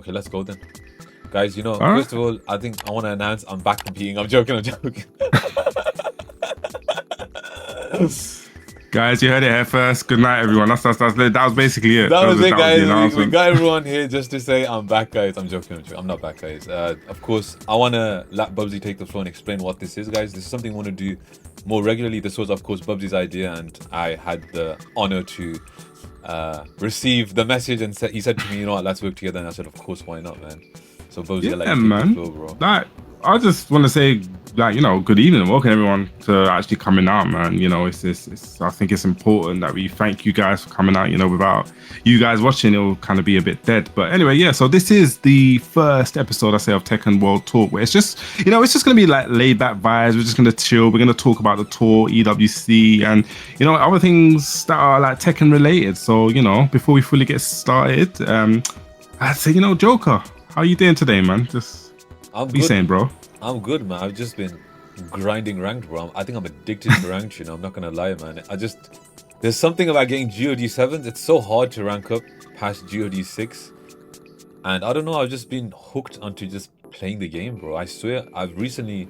Okay, let's go then. Guys, All first of all, I think I want to announce I'm back competing. I'm joking. Guys, you heard it here first. Good night, everyone. That was basically it. That was it, the guys. We announcement. got everyone here just to say I'm back, guys. I'm joking. I'm not back, guys. Of course, I want to let Bubsy take the floor and explain what this is, guys. This is something we want to do more regularly. This was, of course, Bubsy's idea, and I had the honor to receive the message, and he said to me, you know what, let's work together. And I said, of course, why not, man? So Bubsy, Yeah, man. the floor, bro. I just want to say, good evening, welcome everyone to actually coming out, man. I think it's important that we thank you guys for coming out. Without you guys watching, it'll kind of be a bit dead. But anyway, yeah. So this is the first episode, I say, of Tekken World Talk, where it's just gonna be like laid back vibes. We're just gonna chill. We're gonna talk about the tour, EWC, and other things that are like Tekken related. So before we fully get started, I'd say JoKa, how you doing today, man? I'm What you good. saying, bro? I'm good, man. I've just been grinding ranked, bro. I think I'm addicted to ranked, I'm not gonna lie, man. There's something about getting GOD 7s. It's so hard to rank up past GOD 6. And I don't know, I've just been hooked onto just playing the game, bro. I swear, I've recently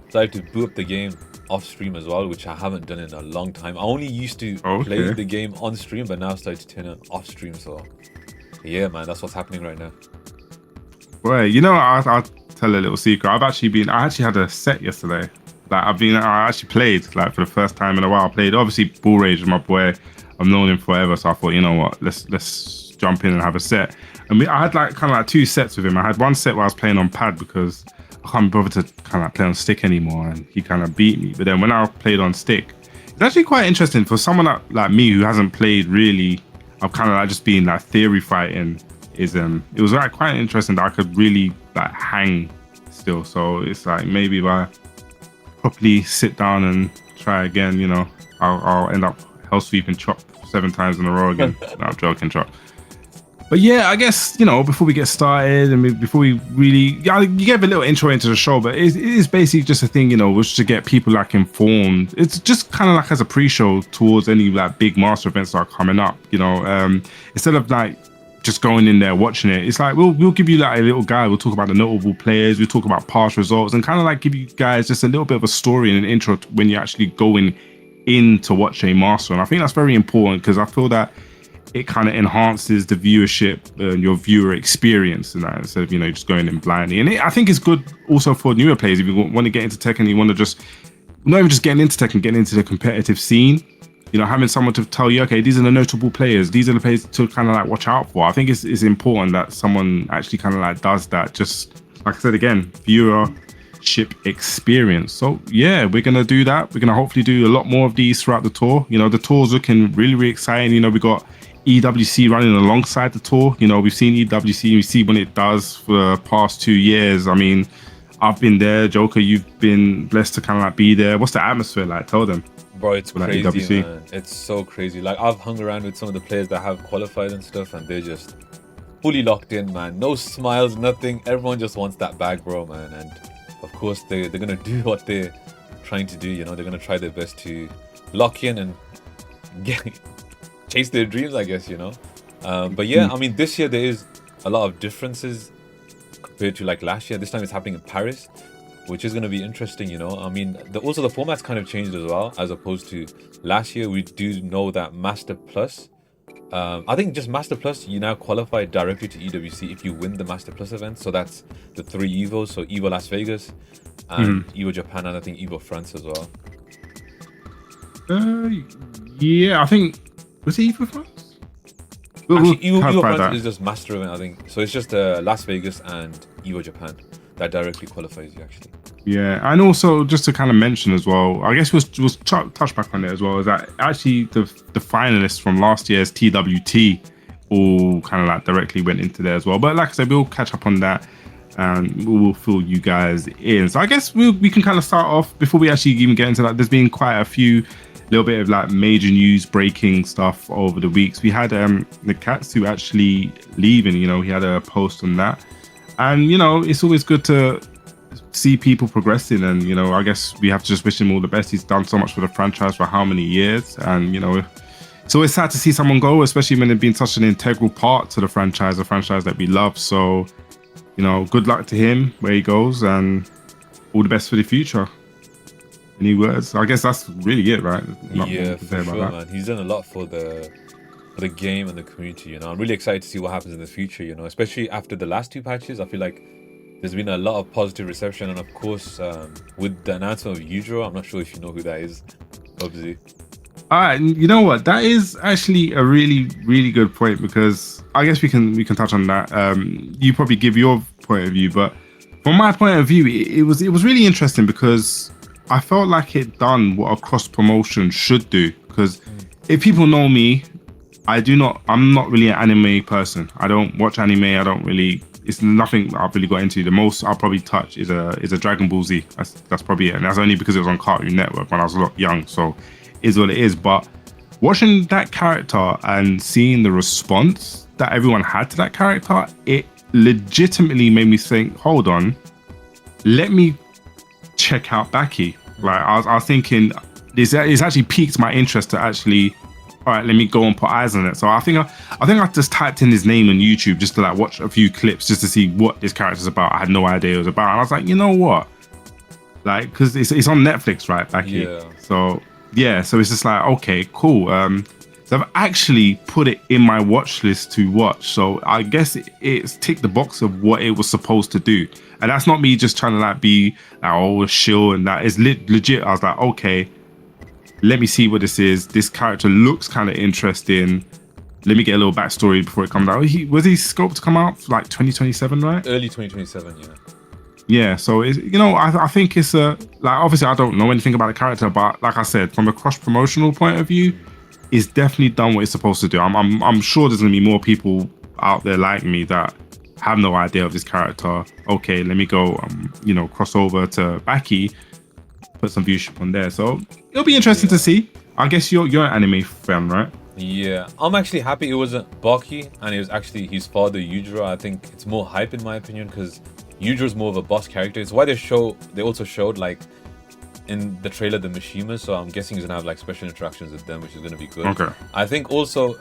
started to boot up the game off stream as well, which I haven't done in a long time. I only used to play the game on stream, but now I've started to turn it off stream. So yeah, man, that's what's happening right now. Well, I'll tell a little secret. I actually had a set yesterday. I actually played for the first time in a while. I played obviously Bull Rage with my boy. I've known him forever, so I thought, you know what, let's jump in and have a set. And I had kind of two sets with him. I had one set where I was playing on pad because I can't be bothered to kind of play on stick anymore, and he kind of beat me. But then when I played on stick, it's actually quite interesting for someone like me who hasn't played really. I've kind of just been theory fighting. It was quite interesting that I could really hang still. So it's maybe if I properly sit down and try again, I'll end up hell sweeping Chop 7 times in a row again. No, I'm joking, Chop. But yeah, I guess before we get started and before we really, you gave a little intro into the show, but it is basically just a thing, which to get people informed. It's just kind of as a pre-show towards any big master events that are coming up. Instead of just going in there watching it, it's we'll give you a little guide. We'll talk about the notable players, we'll talk about past results, and kind of give you guys just a little bit of a story and an intro when you're actually going in to watch a master. And I think that's very important because I feel that it kind of enhances the viewership and your viewer experience, and that instead of just going in blindly. And I think it's good also for newer players if you want to get into Tekken. You want to just not even just getting into Tekken, getting into the competitive scene. Having someone to tell you, okay, these are the notable players, these are the players to kind of watch out for. I think it's important that someone actually kind of does that. Just like I said again, viewership experience. So yeah, we're gonna do that. We're gonna hopefully do a lot more of these throughout the tour. The tour's looking really, really exciting. We got EWC running alongside the tour. We've seen EWC, we see when it does for the past 2 years. I mean, I've been there. JoKa, you've been blessed to kind of be there. What's the atmosphere like? Tell them. Bro, it's crazy, man. It's so crazy. I've hung around with some of the players that have qualified and stuff, and they're just fully locked in, man. No smiles, nothing. Everyone just wants that bag, bro, man. And of course, they're gonna do what they're trying to do. They're gonna try their best to lock in and chase their dreams, I guess. But yeah, I mean, this year there is a lot of differences compared to last year. This time it's happening in Paris, which is going to be interesting. I mean, also the format's kind of changed as well, as opposed to last year. We do know that Master Plus, I think just Master Plus, you now qualify directly to EWC if you win the Master Plus event. So that's the 3 EVOs, so EVO Las Vegas and EVO Japan, and I think EVO France as well. Yeah, I think, was it EVO France? Actually, EVO France is just Master event, I think. So it's just Las Vegas and EVO Japan that directly qualifies you, actually. Yeah, and also just to kind of mention as well, I guess we'll touch back on it as well, is that actually the finalists from last year's TWT all kind of directly went into there as well. But like I said, we'll catch up on that and we'll fill you guys in. So I guess we can kind of start off before we actually even get into that. There's been quite a few little bit of major news breaking stuff over the weeks. We had the Katsu actually leaving, he had a post on that. And, it's always good to see people progressing. And, I guess we have to just wish him all the best. He's done so much for the franchise for how many years. And, it's always sad to see someone go, especially when they've been such an integral part to the franchise, a franchise that we love. So, you know, good luck to him where he goes, and all the best for the future. Any words? I guess that's really it, right? Yeah, for sure, man. He's done a lot for the game and the community. You know, I'm really excited to see what happens in the future. You know, especially after the last 2 patches, I feel like there's been a lot of positive reception, and of course, with the announcement of Yujiro, I'm not sure if you know who that is, Bubsy. You know what? That is actually a really, really good point, because I guess we can touch on that. You probably give your point of view, but from my point of view, it was really interesting, because I felt like it done what a cross promotion should do. Because if people know me, I'm not really an anime person. I don't watch anime. I don't really. It's nothing I've really got into. The most I'll probably touch is a Dragon Ball Z. That's probably it, and that's only because it was on Cartoon Network when I was a lot young. So, is what it is. But watching that character and seeing the response that everyone had to that character, it legitimately made me think, hold on, let me check out Baki. Like I was thinking, it's actually piqued my interest to actually, all right, let me go and put eyes on it. So I think I just typed in his name on YouTube just to like watch a few clips just to see what this character's about. I had no idea it was about, and I was like, you know what, like, because it's on Netflix, right, Baki? Yeah. So yeah, so it's just like, okay, cool. So I've actually put it in my watch list to watch. So I guess it's ticked the box of what it was supposed to do. And that's not me just trying to like be like, oh, shill, and that is legit. I was like, okay, let me see what this is. This character looks kind of interesting. Let me get a little backstory before it comes out. Was he scoped to come out like 2027, right? Early 2027, yeah. Yeah, so it's, you know, I think it's like, obviously I don't know anything about the character, but like I said, from a cross promotional point of view, it's definitely done what it's supposed to do. I'm sure there's gonna be more people out there like me that have no idea of this character. Okay, let me go, you know, cross over to Baki, put some viewership on there. So it'll be interesting to see. I guess you're an anime fan, right? Yeah, I'm actually happy it wasn't Baki and it was actually his father Yujiro. I think it's more hype in my opinion, because Yujiro's more of a boss character. It's why they also showed like in the trailer the Mishima, so I'm guessing he's gonna have like special interactions with them, which is gonna be good. Okay. I think also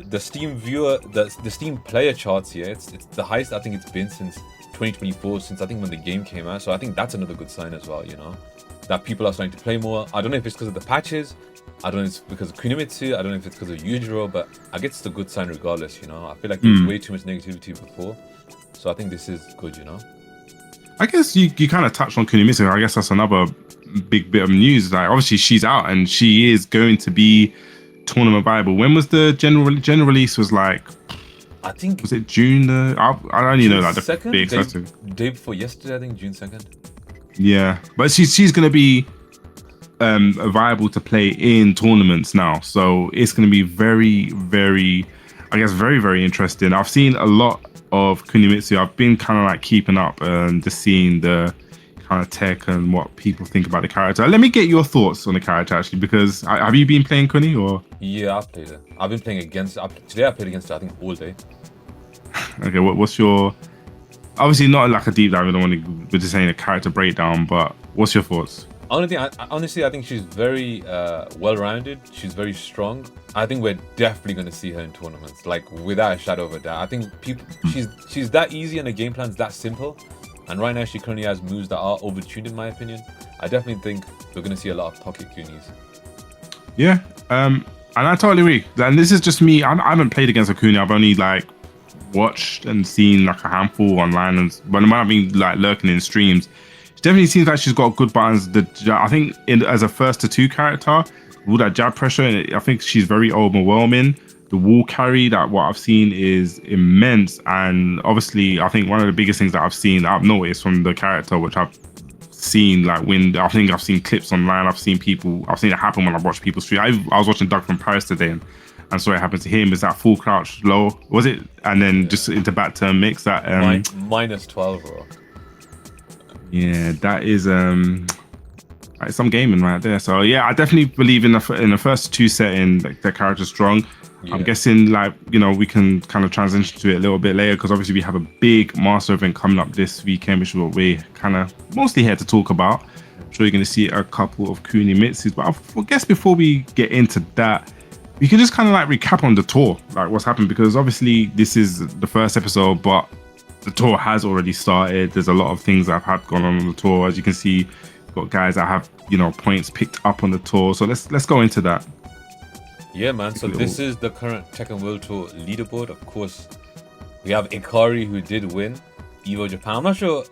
the Steam the Steam player charts here, it's the highest I think it's been since 2024, since I think when the game came out. So I think that's another good sign as well, you know, that people are starting to play more. I don't know if it's because of the patches, I don't know if it's because of Kunimitsu, I don't know if it's because of Yujiro, but I guess it's a good sign regardless, you know. I feel like there was way too much negativity before, so I think this is good, you know. I guess you kind of touched on Kunimitsu. I guess that's another big bit of news. Like, obviously she's out and she is going to be tournament viable. When was the general release? Was like, I think, was it June? I only know like the 2nd, big day before yesterday, I think June 2nd. Yeah, but she's going to be viable to play in tournaments now. So it's going to be very, very, I guess, very, very interesting. I've seen a lot of Kunimitsu. I've been kind of like keeping up and just seeing the kind of tech and what people think about the character. Let me get your thoughts on the character actually, because have you been playing Kuni or? Yeah, I've played it. I've been playing against it. Today I played against it, I think, all day. Okay, what's your, obviously not like a deep dive, I don't want to, we're just saying a character breakdown, but what's your thoughts? Honestly, I think she's very well-rounded. She's very strong. I think we're definitely going to see her in tournaments, like without a shadow of a doubt. I think she's that easy and the game plan's that simple. And right now she currently has moves that are overtuned in my opinion. I definitely think we're going to see a lot of pocket Kunis. Yeah, and I totally agree. And this is just me. I haven't played against a Kuni. I've only like watched and seen like a handful online, and when I've been like lurking in streams, it definitely seems like she's got good buttons. I think as a first to two character, all that jab pressure, I think she's very overwhelming. The wall carry, that what I've seen is immense. And obviously, I think one of the biggest things that I've noticed from the character, which I've seen like I think I've seen clips online, I've seen it happen when I watch people stream. I was watching Doug from Paris today and saw it happen to him. Is that full crouch low, was it? And then just into back turn mix that minus 12 rock. Yeah, that is some gaming right there. So yeah, I definitely believe in the first two setting, like the character's strong. Yeah. I'm guessing like, you know, we can kind of transition to it a little bit later, because obviously we have a big master event coming up this weekend, which is what we're kind of mostly here to talk about. sure you're going to see a couple of Kunimitsus. But I guess before we get into that, we can just kind of like recap on the tour, like what's happened, because obviously this is the first episode, but the tour has already started. There's a lot of things that have gone on the tour. As you can see, we've got guys that have, points picked up on the tour. So let's go into that. Yeah, man. So this is the current Tekken World Tour leaderboard. Of course, we have Ikari, who did win Evo Japan. I'm not sure.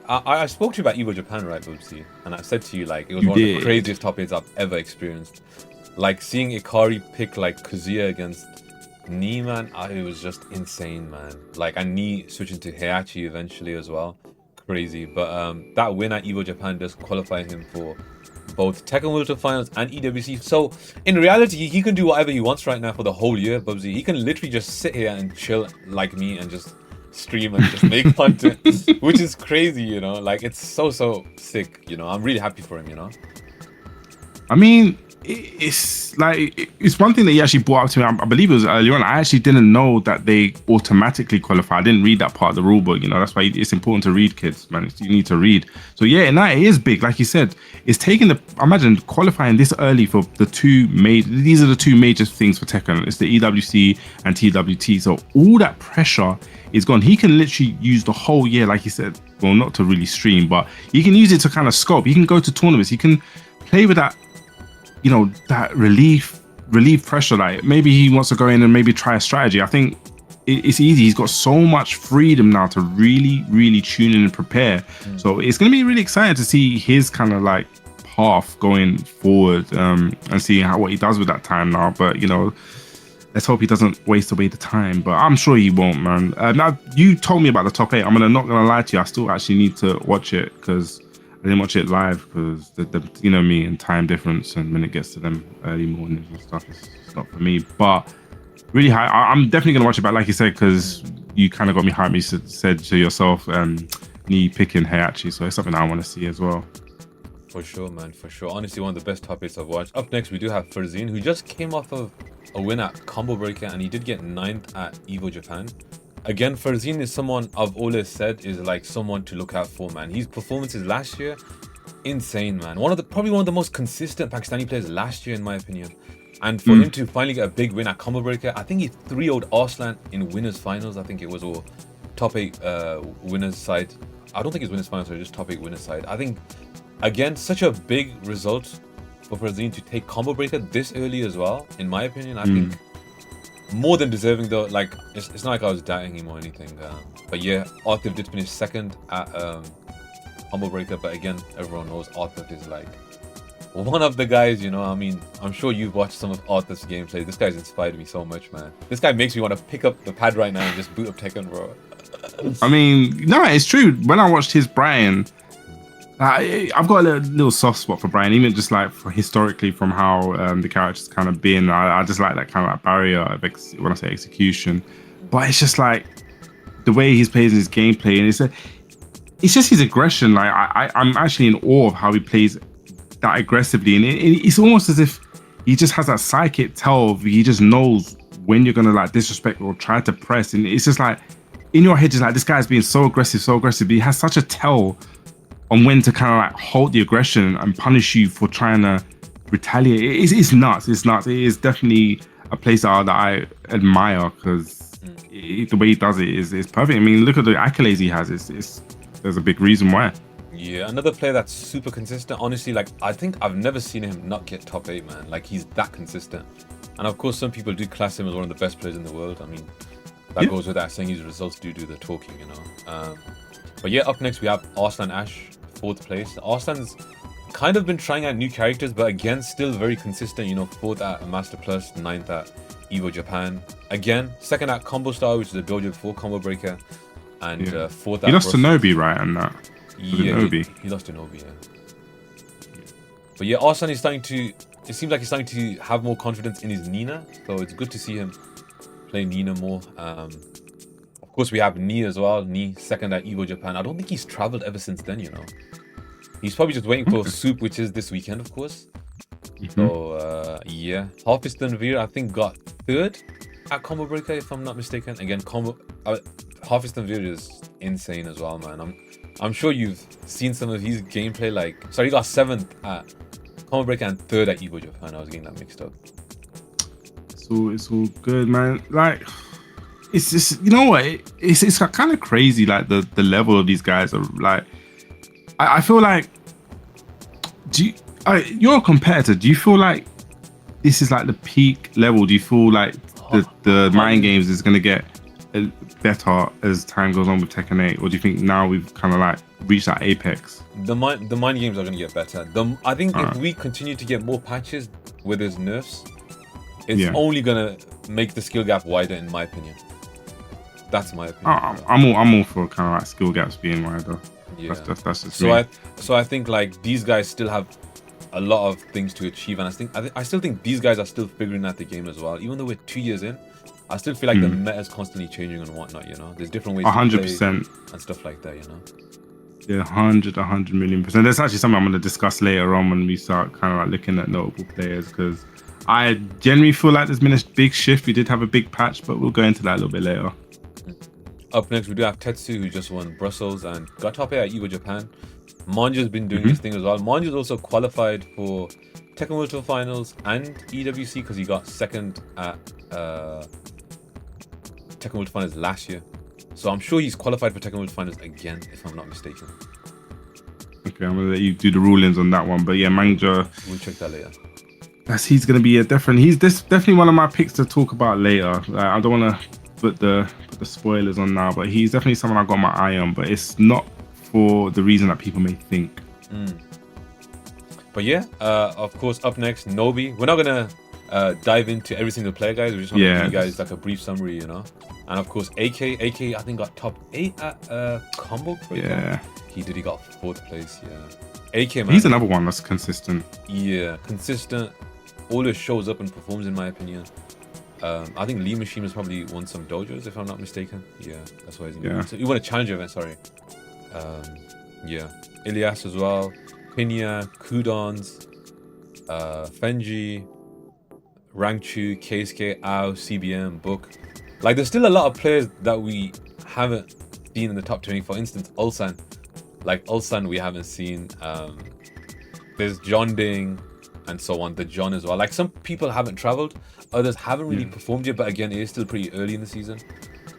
I spoke to you about Evo Japan, right, Bubsy? And I said to you, like, it was one of the craziest top 8s I've ever experienced. Like, seeing Ikari pick, like, Kazuya against Ni, man, it was just insane, man. Like, and Ni switching to heihachi eventually as well. Crazy. But that win at Evo Japan does qualify him for both Tekken World Tour Finals and EWC. So, in reality, he can do whatever he wants right now for the whole year, Bubsy. He can literally just sit here and chill like me and just stream and just make content, which is crazy, Like, it's so sick, I'm really happy for him, I mean, it's like, it's one thing that he actually brought up to me. I believe it was earlier on. I actually didn't know that they automatically qualify. I didn't read that part of the rule book. That's why it's important to read, kids, man. You need to read. So yeah, and that is big. Like you said, it's taking imagine qualifying this early for the these are the two major things for Tekken. It's the EWC and TWT. So all that pressure is gone. He can literally use the whole year, like you said, well, not to really stream, but he can use it to kind of scope. He can go to tournaments. He can play with that, that relief pressure. Like, maybe he wants to go in and maybe try a strategy. I think it's easy. He's got so much freedom now to really tune in and prepare. So it's going to be really exciting to see his kind of like path going forward, and seeing what he does with that time now. But let's hope he doesn't waste away the time. But I'm sure he won't, man. Now, you told me about the top 8. I'm not gonna lie to you, I still actually need to watch it, because I didn't watch it live, because the me and time difference, and when it gets to them early mornings and stuff, it's not for me. But really, I'm definitely gonna watch it. But like you said, because you kind of got me hyped, you said to yourself, me picking heihachi, so it's something I want to see as well. For sure, man, for sure. Honestly, one of the best top 8s I've watched. Up next, we do have Farzin, who just came off of a win at Combo Breaker, and he did get 9th at Evo Japan. Again, Farzin is someone I've always said is like someone to look out for, man. His performances last year, insane, man. Probably one of the most consistent Pakistani players last year, in my opinion. And for him to finally get a big win at Combo Breaker, I think he 3-0'd Arslan in winners finals, I think it was, or top 8 winners side. I don't think it's winners finals, or just top 8 winners side. I think, again, such a big result for Farzin to take Combo Breaker this early as well, in my opinion. I think more than deserving, though. Like, it's not like I was doubting him or anything. But yeah, Arthur did finish 2nd at Combo Breaker. But again, everyone knows Arthur is like one of the guys, I mean, I'm sure you've watched some of Arthur's gameplay. This guy's inspired me so much, man. This guy makes me want to pick up the pad right now and just boot up Tekken, bro. I mean, no, it's true. When I watched his Brian, I've got a little soft spot for Brian, even just like historically from how the character's kind of been. I just like that kind of like barrier of when I say execution, but it's just like the way he's plays his gameplay, and it's just his aggression. Like I'm actually in awe of how he plays that aggressively, and it's almost as if he just has that psychic tell. He just knows when you're gonna like disrespect or try to press, and it's just like in your head, just like this guy's being so aggressive, but he has such a tell on when to kind of like hold the aggression and punish you for trying to retaliate. It's nuts. It is definitely a place that I admire, because the way he does it is perfect. I mean, look at the accolades he has. There's a big reason why. Yeah, another player that's super consistent. Honestly, like, I think I've never seen him not get top 8, man. Like, he's that consistent. And of course, some people do class him as one of the best players in the world. I mean, that goes without saying. His results do the talking, But yeah, up next we have Arslan Ash, 4th place. Arslan's kind of been trying out new characters, but again, still very consistent. 4th at Master Plus, 9th at Evo Japan. Again, 2nd at Combo Star, which is a dojo before Combo Breaker, and 4th at. He lost to Nobi, right? And that. Yeah, he lost to Nobi. Yeah. But yeah, Arslan is starting to. It seems like he's starting to have more confidence in his Nina, so it's good to see him play Nina more. Of course, we have Ni as well. Ni, 2nd at Evo Japan. I don't think he's traveled ever since then, He's probably just waiting for SOOP, which is this weekend, of course. So, yeah. Hafistan Veer, I think, got 3rd at Combo Breaker, if I'm not mistaken. Again, Hafistan Veer is insane as well, man. I'm sure you've seen some of his gameplay. Like, sorry, he got 7th at Combo Breaker and 3rd at Evo Japan. I was getting that mixed up. It's all good, man. Like, it's just, you know what? It's kind of crazy. Like the level of these guys are like. I feel like, you're a competitor. Do you feel like this is like the peak level? Do you feel like the mind games is gonna get better as time goes on with Tekken 8, or do you think now we've kind of like reached that apex? The mind games are gonna get better. I think if we continue to get more patches with his nerfs, it's only gonna make the skill gap wider, in my opinion. That's my opinion. I'm all for kind of like skill gaps being wider. Yeah, that's just so me. So I think like these guys still have a lot of things to achieve, and I still think these guys are still figuring out the game as well. Even though we're 2 years in, I still feel like the meta is constantly changing and whatnot. You know, there's different ways 100% to play and stuff like that. You know. Yeah, 100 million%. That's actually something I'm going to discuss later on when we start kind of like looking at notable players, because I generally feel like there's been a big shift. We did have a big patch, but we'll go into that a little bit later. Up next, we do have Tetsu, who just won Brussels and got top 8 at Evo Japan. Manja's been doing his thing as well. Manja's also qualified for Tekken World Talk Finals and EWC because he got 2nd at Tekken World Finals last year. So I'm sure he's qualified for Tekken World Finals again, if I'm not mistaken. Okay, I'm gonna let you do the rulings on that one, but yeah, Manja. We'll check that later. He's gonna be he's definitely one of my picks to talk about later. I don't want to put the spoilers on now, but he's definitely someone I've got my eye on. But it's not for the reason that people may think. But yeah, of course, up next, Nobi. We're not gonna dive into every single player, guys. We're just gonna give you guys like a brief summary, you know. And of course, AK I think got top 8 at Combo Breaker. Yeah, he got 4th place. Yeah, AK, man, he's another one that's consistent. Yeah, consistent. Always shows up and performs, in my opinion. I think Lee Mishima has probably won some dojos, if I'm not mistaken. Yeah, that's why he's in So you won a challenger event, sorry. Yeah, Ilias as well, Pinya, Kudons, Fenji, Rangchu, Keisuke, Ao, CBM, Book. Like, there's still a lot of players that we haven't seen in the top 20. For instance, Ulsan. Like, Ulsan we haven't seen. There's John Ding and so on, the John as well. Like, some people haven't traveled, others haven't really performed yet, but again, it is still pretty early in the season.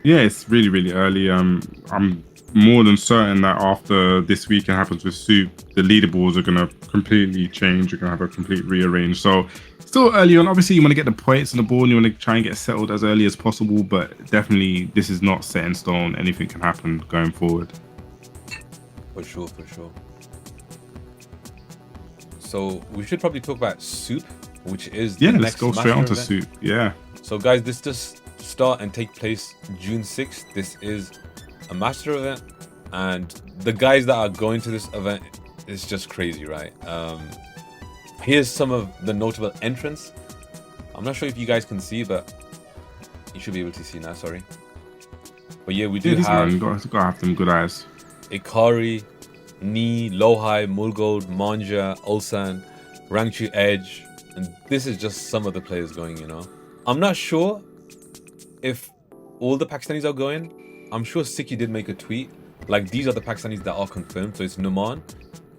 Yeah, it's really, really early. I'm more than certain that after this weekend happens with SOOP, the leaderboards are going to completely change. You're going to have a complete rearrange. So still early on. Obviously, you want to get the points on the board and you want to try and get settled as early as possible. But definitely, this is not set in stone. Anything can happen going forward. For sure. So we should probably talk about SOOP, which is the next let's go straight on to SOOP. Yeah. So guys, this does start and take place June 6th. This is a master event, and the guys that are going to this event is just crazy, right? Here's some of the notable entrants. I'm not sure if you guys can see, but you should be able to see now. Sorry, but yeah, we do have. You gotta have them good eyes. Ikari, Ni, Lohai, Mulgold, Manja, Ulsan, Rangchu, Edge, and this is just some of the players going. You know, I'm not sure if all the Pakistanis are going. I'm sure Siki did make a tweet. Like, these are the Pakistanis that are confirmed. So it's Numan,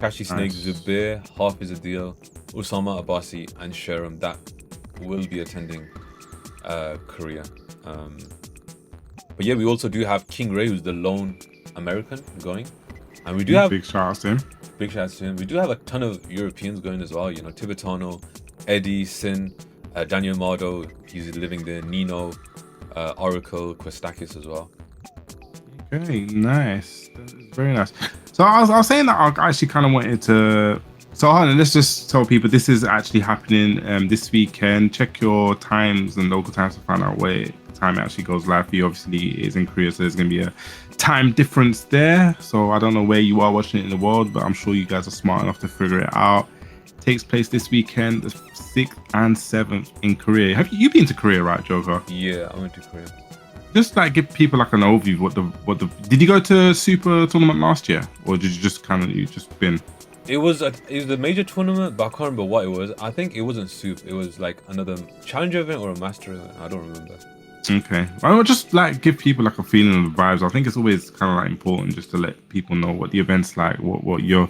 Kashi Snake, Zubair, Hafiz Adil, Usama Abbasi, and Sharam that will be attending Korea. But yeah, we also do have King Ray, who's the lone American going. And we do have... Big shout out to him. Big shout out to him. We do have a ton of Europeans going as well. You know, Tibetano, Eddie, Sin, Daniel Mardo, he's living there, Nino, Oracle, Questakis as well. Okay, nice. That is very nice. So I was saying that I actually kind of wanted to. So hold on, let's just tell people this is actually happening this weekend. Check your times and local times to find out where time it actually goes live for you. Obviously, it's in Korea, so there's going to be a time difference there. So I don't know where you are watching it in the world, but I'm sure you guys are smart enough to figure it out. It takes place this weekend, the 6th and 7th in Korea. Have you been to Korea, right, JoKa? Yeah, I went to Korea. Just like give people like an overview of what the did you go to Super tournament last year, or did you just been? It was a major tournament, but I can't remember what it was. I think it wasn't SOOP. It was like another challenger event or a master event. I don't remember. Okay. I would just like give people like a feeling of the vibes. I think it's always kind of like important just to let people know what the event's like, what you're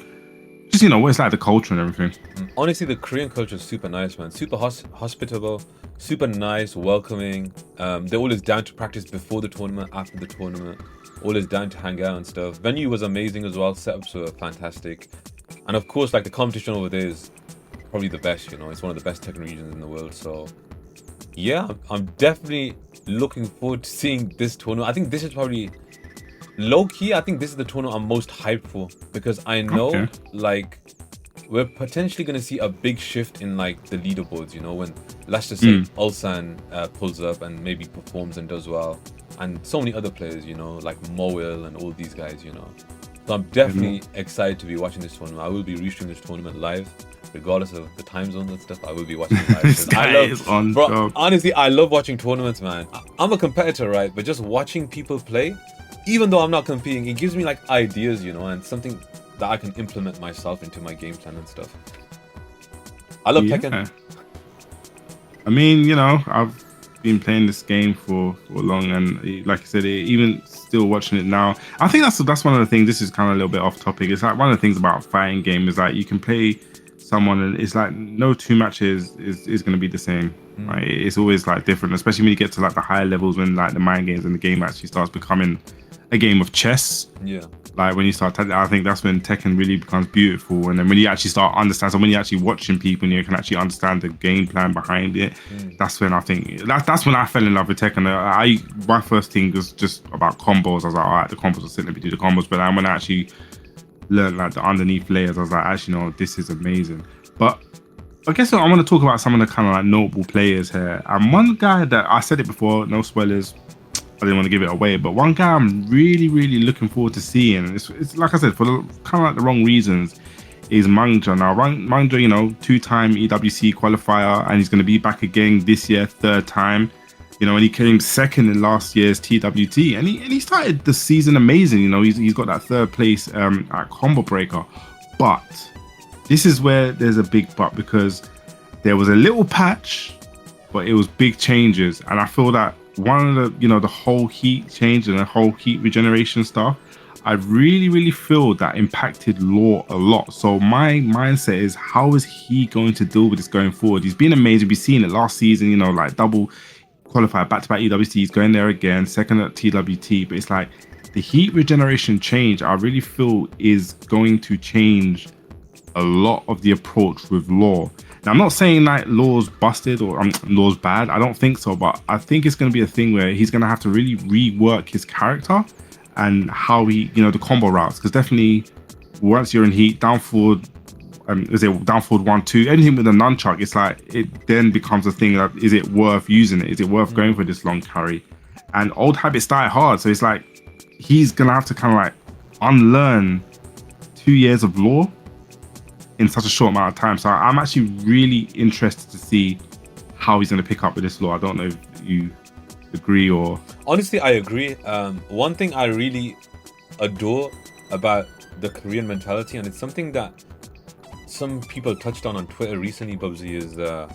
just what it's like, the culture and everything. Honestly, the Korean culture is super nice, man. Super hospitable, super nice, welcoming. They're always down to practice before the tournament, after the tournament. Always down to hang out and stuff. Venue was amazing as well. Setups were fantastic, and of course, like the competition over there is probably the best. It's one of the best Tekken regions in the world. So yeah, I'm definitely looking forward to seeing this tournament. I think this is probably low key. I think this is the tournament I'm most hyped for because I know Okay. like we're potentially going to see a big shift in like the leaderboards, when let's just say Ulsan pulls up and maybe performs and does well, and so many other players, like Moel and all these guys, so I'm definitely excited to be watching this tournament. I will be restreaming this tournament live regardless of the time zones and stuff. I will be watching it live. This 'Cause guy is on job. honestly, I love watching tournaments, man. I'm a competitor, right? But just watching people play, even though I'm not competing, it gives me like ideas, and something that I can implement myself into my game plan and stuff. I love Tekken. I mean, I've been playing this game for long, and like I said, even still watching it now, I think that's one of the things. This is kind of a little bit off topic. It's like one of the things about a fighting game is like you can play someone, and it's like no two matches is going to be the same. Right? It's always like different, especially when you get to like the higher levels, when like the mind games and the game actually starts becoming a game of chess. Yeah. Like when you start, I think that's when Tekken really becomes beautiful. And then when you actually start understand, so when you're actually watching people and you can actually understand the game plan behind it, that's when I think that's when I fell in love with Tekken. My first thing was just about combos. I was like, all right, the combos are sitting, let me do the combos. But then when I actually learned like the underneath layers, I was like, actually, no, this is amazing. But I guess I want to talk about some of the kind of like notable players here. And one guy that I said it before, no spoilers, I didn't want to give it away, but one guy I'm really, really looking forward to seeing, it's like I said, for kind of like the wrong reasons, is Mangja. Now, Mangja, two-time EWC qualifier, and he's going to be back again this year, third time. And he came second in last year's TWT, and he started the season amazing. He's got that third place at Combo Breaker, but this is where there's a big but, because there was a little patch, but it was big changes, and I feel that one of the the whole heat change and the whole heat regeneration stuff, I really, really feel that impacted Law a lot. So my mindset is, how is he going to deal with this going forward? He's been amazing. We've seen it last season, like double qualifier, back-to-back EWC. He's going there again, second at TWT. But it's like the heat regeneration change, I really feel is going to change a lot of the approach with Law. Now, I'm not saying that Law's busted or Law's bad. I don't think so, but I think it's going to be a thing where he's going to have to really rework his character and how he, the combo routes. Because definitely, once you're in heat, down forward, down forward 1-2, anything with a nunchuck, it's like it then becomes a thing that, is it worth using it? Is it worth going for this long carry? And old habits die hard, so it's like he's gonna have to kind of like unlearn 2 years of Law in such a short amount of time. So I'm actually really interested to see how he's going to pick up with this Law. I don't know if you agree or... Honestly, I agree. One thing I really adore about the Korean mentality, and it's something that some people touched on Twitter recently, Bubsy, is the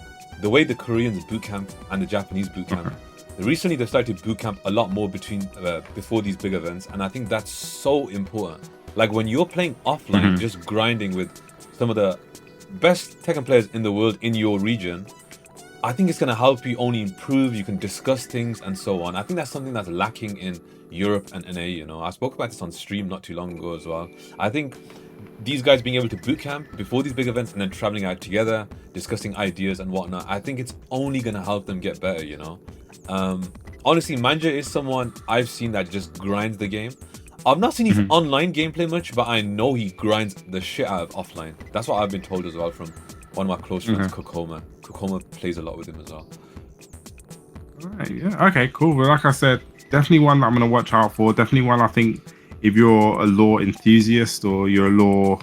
way the Koreans boot camp and the Japanese boot camp. Recently, they started boot camp a lot more before these big events, and I think that's so important. Like when you're playing offline, just grinding with some of the best Tekken players in the world in your region, I think it's going to help you only improve. You can discuss things and so on. I think that's something that's lacking in Europe and NA. I spoke about this on stream not too long ago as well. I think these guys being able to boot camp before these big events and then traveling out together, discussing ideas and whatnot, I think it's only going to help them get better. Honestly, Manja is someone I've seen that just grinds the game. I've not seen his online gameplay much, but I know he grinds the shit out of offline. That's what I've been told as well from one of my close friends, Kokoma. Kokoma plays a lot with him as well. Right, yeah. Okay, cool. Well, like I said, definitely one that I'm going to watch out for. Definitely one I think if you're a Law enthusiast or you're a Law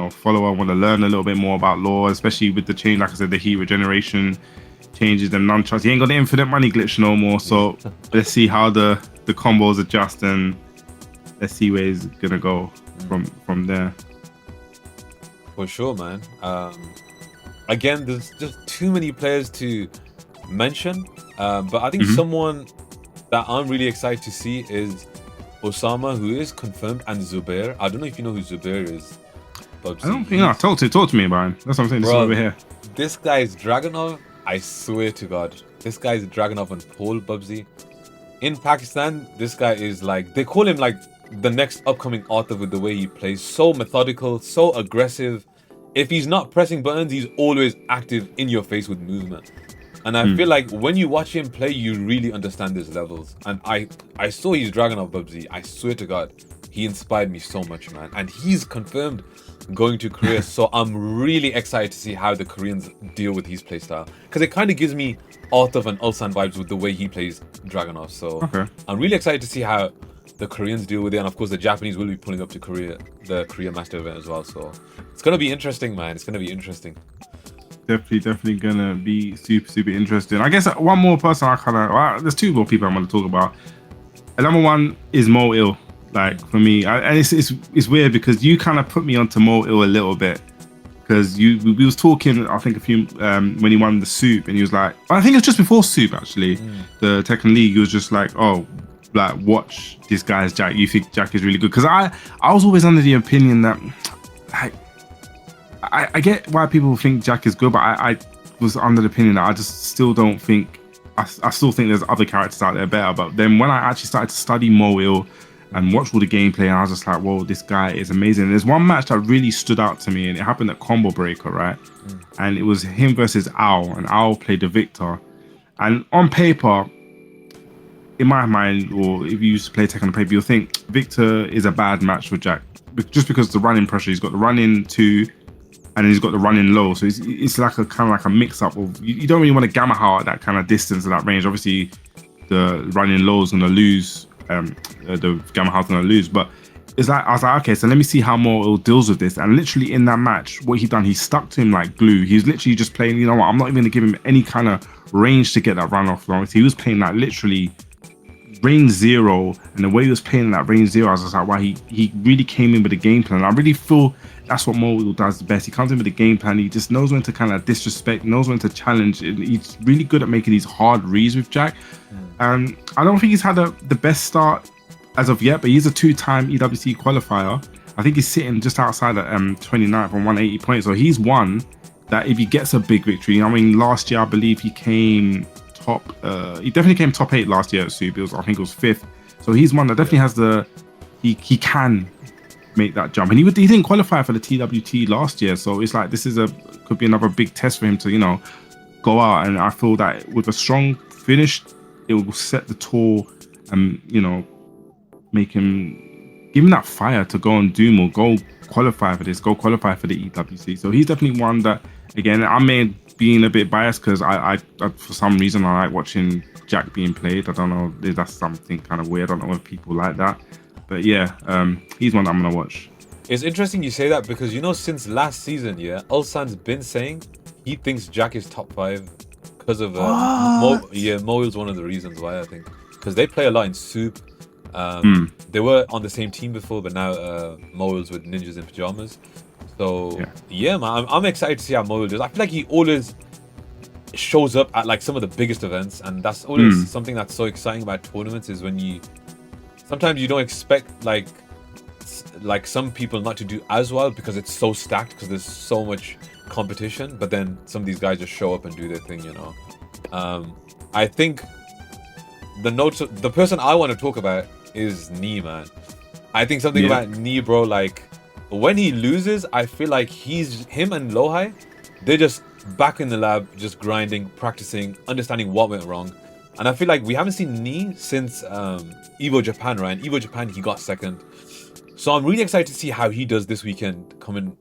follower, want to learn a little bit more about Law, especially with the change, like I said, the heat regeneration changes, them nunchucks. He ain't got the infinite money glitch no more. So let's see how the combos adjust, and let's see where he's gonna go from there. For sure, man. Again, there's just too many players to mention, but I think someone that I'm really excited to see is Osama, who is confirmed, and Zubair. I don't know if you know who Zubair is. Bubsy. I don't think I talk to me about him. That's what I'm saying. This is Bro, over here. this guy is Dragunov. I swear to God, this guy is Dragunov on pole, Bubsy. In Pakistan, this guy is like, they call him like the next upcoming Arthur with the way he plays. So methodical, so aggressive. If he's not pressing buttons, he's always active in your face with movement. And I feel like when you watch him play, you really understand his levels. And I saw his Dragunov, Bubsy. I swear to God, he inspired me so much, man. And he's confirmed going to Korea. So I'm really excited to see how the Koreans deal with his playstyle. Because it kind of gives me Arthur and Ulsan vibes with the way he plays Dragunov. So I'm really excited to see how the Koreans deal with it. And of course, the Japanese will be pulling up to Korea, the Korea Master event as well. So it's going to be interesting, man. It's going to be interesting. Definitely gonna be super interesting. I guess one more person there's two more people I want to talk about. And number one is Mo Ill. Like for me, and it's weird because you kind of put me onto Mo Ill a little bit because we was talking, I think a few when he won the SOOP, and he was like, I think it was just before SOOP actually, the Tekken League. He was just like, oh, like watch this guy's Jack. You think Jack is really good? Because I was always under the opinion that like. I get why people think Jack is good, but I was under the opinion that I just still don't think, I still think there's other characters out there better. But then when I actually started to study Mo Ill and watch all the gameplay, and I was just like, whoa, this guy is amazing. And there's one match that really stood out to me, and it happened at Combo Breaker, right? And it was him versus Owl, and Owl played the Victor. And on paper, in my mind, or if you used to play Tekken on paper, you'll think Victor is a bad match for Jack, just because the running pressure, he's got the run-in 2, and then he's got the running low, so it's like a kind of like a mix-up of, you don't really want to gamma how at that kind of distance and that range. Obviously, the running low is gonna lose, the gamma how's gonna lose. But it's like, I was like, okay, so let me see how Mo deals with this. And literally in that match, what he done, he stuck to him like glue. He's literally just playing, you know what? I'm not even gonna give him any kind of range to get that run off. He was playing like literally range 0, and the way he was playing that range 0, I was just like, wow, he really came in with a game plan. I really feel that's what Mo does best. He comes in with a game plan. He just knows when to kind of disrespect, knows when to challenge. He's really good at making these hard reads with Jack. And I don't think he's had the best start as of yet, but he's a 2-time EWC qualifier. I think he's sitting just outside at 29th on 180 points. So he's one that if he gets a big victory, I mean, last year I believe he came top. He definitely came top 8 last year at SOOP. I think it was 5th. So he's one that definitely has he can make that jump, and he didn't qualify for the TWT last year, so it's like this is could be another big test for him to, you know, go out. And I feel that with a strong finish, it will set the tour and, you know, give him that fire to go and do more, go qualify for this, go qualify for the EWC. So he's definitely one that, again, I may being a bit biased because I for some reason I like watching Jack being played. I don't know, that's something kind of weird. I don't know if people like that. But yeah, he's one that I'm going to watch. It's interesting you say that because, you know, since last season, Ulsan's been saying he thinks Jack is top 5 because of Mo Ill's one of the reasons why, I think. Because they play a lot in SOOP. They were on the same team before, but now Mo Ill's with Ninjas in Pajamas. So, yeah man, I'm excited to see how Mo Ill does. I feel like he always shows up at like some of the biggest events, and that's always something that's so exciting about tournaments, is when sometimes you don't expect like some people not to do as well because it's so stacked, because there's so much competition, but then some of these guys just show up and do their thing, you know. I think the person I want to talk about is Knee, man. I think something about Knee, bro, like when he loses, I feel like him and Lohai, they're just back in the lab, just grinding, practicing, understanding what went wrong. And I feel like we haven't seen Knee since Evo Japan, right? And Evo Japan, he got 2nd. So I'm really excited to see how he does this weekend, coming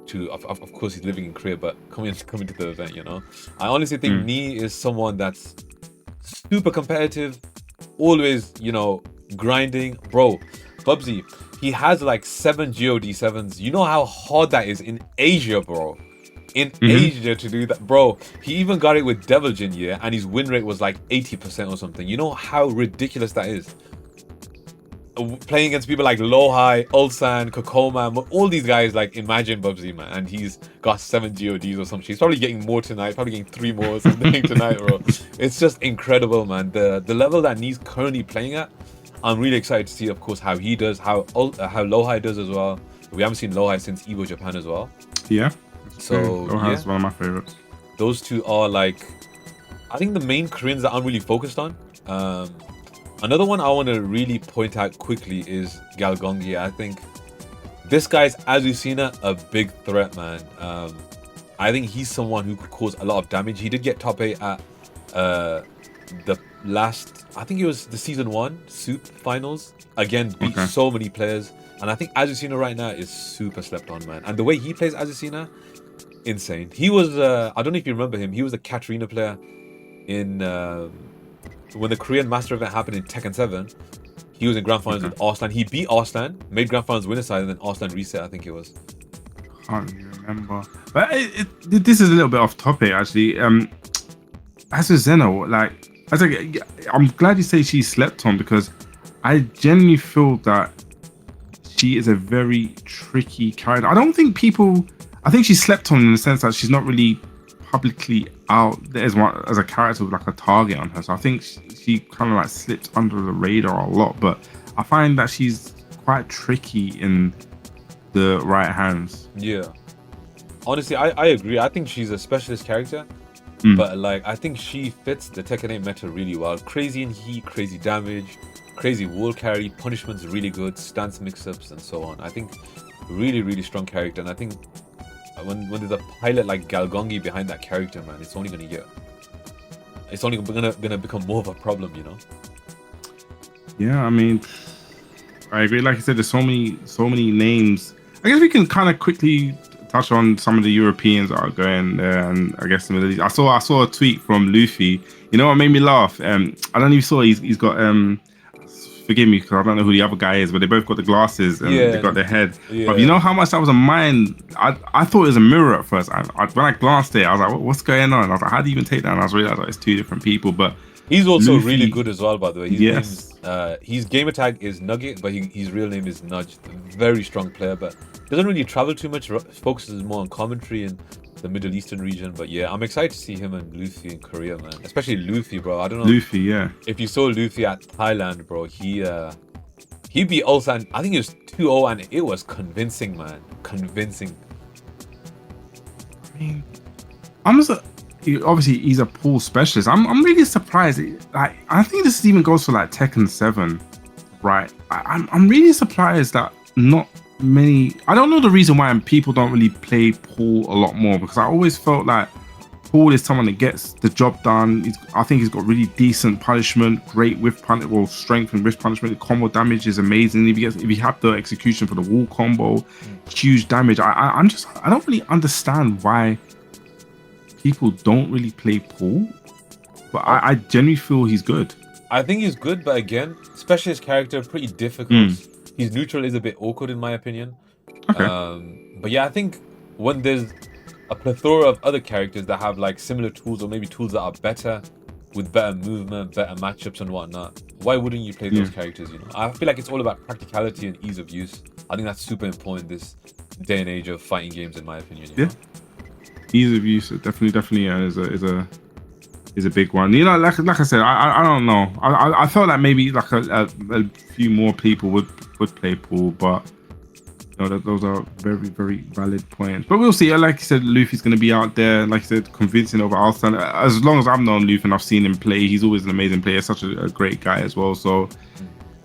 to, of course he's living in Korea, but coming to the event, you know. I honestly think Knee is someone that's super competitive, always, you know, grinding. Bro, Bubsy, he has like 7 GOD7s. You know how hard that is in Asia, bro. In Asia to do that, bro. He even got it with Devil Jin, and his win rate was like 80% or something. You know how ridiculous that is? playing against people like Lohai, Ulsan, Kokoma, all these guys, like, imagine Bubsy, man, and he's got 7 GODs or something. He's probably getting more tonight, probably getting 3 more or something tonight, bro. It's just incredible, man. The level that he's currently playing at, I'm really excited to see, of course, how he does, how Lohai does as well. We haven't seen Lohai since Evo Japan as well. Yeah. So, Lohai's one of my favorites. Those two are, like, I think the main Koreans that I'm really focused on. Another one I want to really point out quickly is Galgongi. I think this guy's, as we've seen, a big threat, man. I think he's someone who could cause a lot of damage. He did get top 8 at the last, I think it was the season 1 SOOP finals. Again, beat so many players. And I think Azucena right now is super slept on, man. And the way he plays Azucena, insane. He was, I don't know if you remember him, he was a Katarina player in... when the Korean Master event happened in Tekken 7, he was in grand finals with Arslan. He beat Arslan, made grand finals winner side, and then Arslan reset, I think it was. Can't really remember. But this is a little bit off topic, actually. As with Zeno, like, I'm glad you say she slept on, because I genuinely feel that she is a very tricky character. I don't think I think she slept on in the sense that she's not really publicly out there as a character with like a target on her. So I think she kind of like slipped under the radar a lot, but I find that she's quite tricky in the right hands. Yeah. Honestly, I agree. I think she's a specialist character, but like I think she fits the Tekken 8 meta really well. Crazy in heat, crazy damage, crazy wall carry, punishments really good, stance mix-ups and so on. I think really, really strong character, and I think when there's a pilot like Galgongi behind that character, man, it's only gonna become more of a problem, you know? Yeah, I mean, I agree. Like I said, there's so many names. I guess we can kind of quickly touch on some of the Europeans that are going there, and I guess the Middle East. I saw a tweet from Luffy. You know what made me laugh? I don't know if you saw. He's got forgive me because I don't know who the other guy is, but they both got the glasses and they got their head. Yeah. But you know how much that was a mind? I thought it was a mirror at first. When I glanced at it, I was like, what's going on? I was like, how do you even take that? And I realized it's 2 different people. But he's also Luffy, really good as well, by the way. His gamer tag is Nugget, but his real name is Nudge. Very strong player, but doesn't really travel too much. Focuses more on commentary and the Middle Eastern region. But yeah, I'm excited to see him and Luffy in Korea, man. Especially Luffy, bro. I don't know. Luffy, yeah. If you saw Luffy at Thailand, bro, he beat Ulsan. I think it was 2-0, and it was convincing, man. Convincing. I mean, obviously he's a pool specialist. I'm really surprised. Like, I think this even goes for like Tekken 7, right? I'm really surprised that not many. I don't know the reason why people don't really play pool a lot more, because I always felt like Paul is someone that gets the job done. I think he's got really decent punishment, great whiff punishment, well, strength and wrist punishment. The combo damage is amazing. If you have the execution for the wall combo, huge damage. I don't really understand why people don't really play Paul, but I genuinely feel he's good. I think he's good, but again, specialist character, pretty difficult. His neutral is a bit awkward in my opinion. Okay. But yeah, I think when there's a plethora of other characters that have like similar tools, or maybe tools that are better with better movement, better matchups and whatnot, why wouldn't you play those characters, you know? I feel like it's all about practicality and ease of use. I think that's super important in this day and age of fighting games, in my opinion. You know? Ease of use definitely is a big one. You know, like I said, I don't know. I felt like maybe like a few more people would play pool, but you know, those are very, very valid points. But we'll see. Like you said, Luffy's going to be out there, like you said, convincing over Alston. As long as I've known Luffy and I've seen him play, he's always an amazing player. Such a great guy as well. So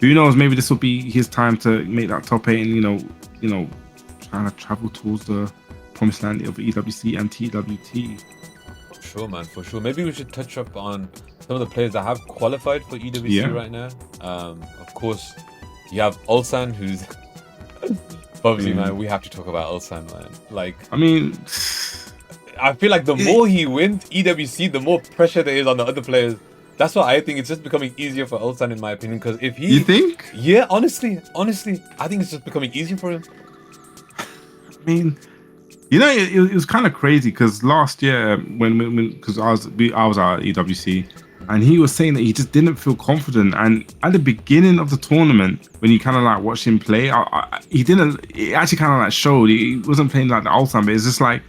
who knows? Maybe this will be his time to make that top 8 and you know, trying to travel towards the promised land of EWC and TWT. For sure, man. For sure. Maybe we should touch up on some of the players that have qualified for EWC right now. Of course, you have Ulsan, who's Bubsy, man. We have to talk about Ulsan, man. Like, I mean, I feel like the more he wins EWC, the more pressure there is on the other players. That's why I think it's just becoming easier for Ulsan, in my opinion. Because if he, you think? Yeah, honestly, I think it's just becoming easier for him. I mean, you know, it was kind of crazy because last year when because I was at EWC, And he was saying that he just didn't feel confident. And at the beginning of the tournament, when you kind of like watch him play, he didn't. It actually kind of like showed. He wasn't playing like the old time, but it's just like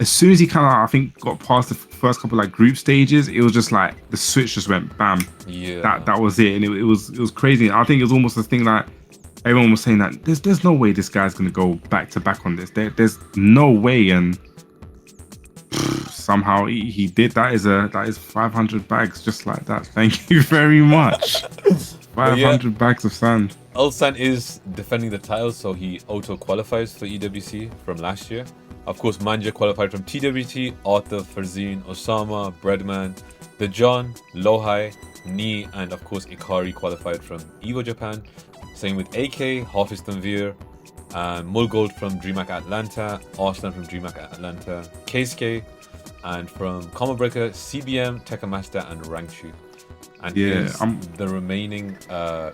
as soon as he kind of, I think, got past the first couple like group stages, it was just like the switch just went bam. Yeah. That was it, and it was crazy. I think it was almost a thing like everyone was saying that there's no way this guy's gonna go back to back on this. There's no way, and somehow he did. That is 500 bags just like that. Thank you very much. 500 bags of sand. Ulsan is defending the title, so he auto qualifies for EWC from last year. Of course, Manja qualified from TWT, Arthur, Farzine, Osama, Breadman, The John, Lohai, Ni, and of course Ikari qualified from Evo Japan. Same with AK, Hafiz Tanvir, Mulgold from DreamHack Atlanta, Arslan from DreamHack Atlanta, Keisuke, and from Combo Breaker, CBM, Tekken Master, and Rangchu. And the remaining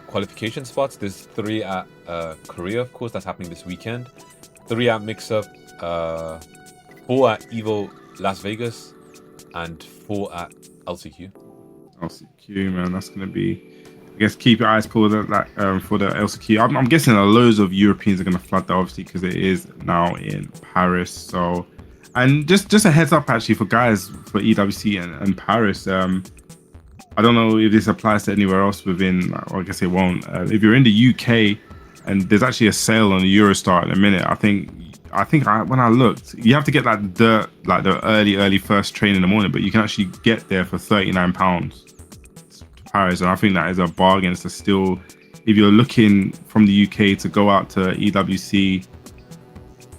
qualification spots, there's 3 at Korea, of course, that's happening this weekend. 3 at Mix-Up, 4 at Evo Las Vegas, and 4 at LCQ. LCQ, man, that's gonna be. I guess keep your eyes peeled for the LCQ. I'm guessing that loads of Europeans are gonna flood that, obviously, because it is now in Paris. So, and just a heads up actually for guys for EWC and Paris. I don't know if this applies to anywhere else within. Or I guess it won't. If you're in the UK and there's actually a sale on the Eurostar in a minute, I think when I looked, you have to get like the early first train in the morning, but you can actually get there for £39 to Paris, and I think that is a bargain. It's a steal. If you're looking from the UK to go out to EWC,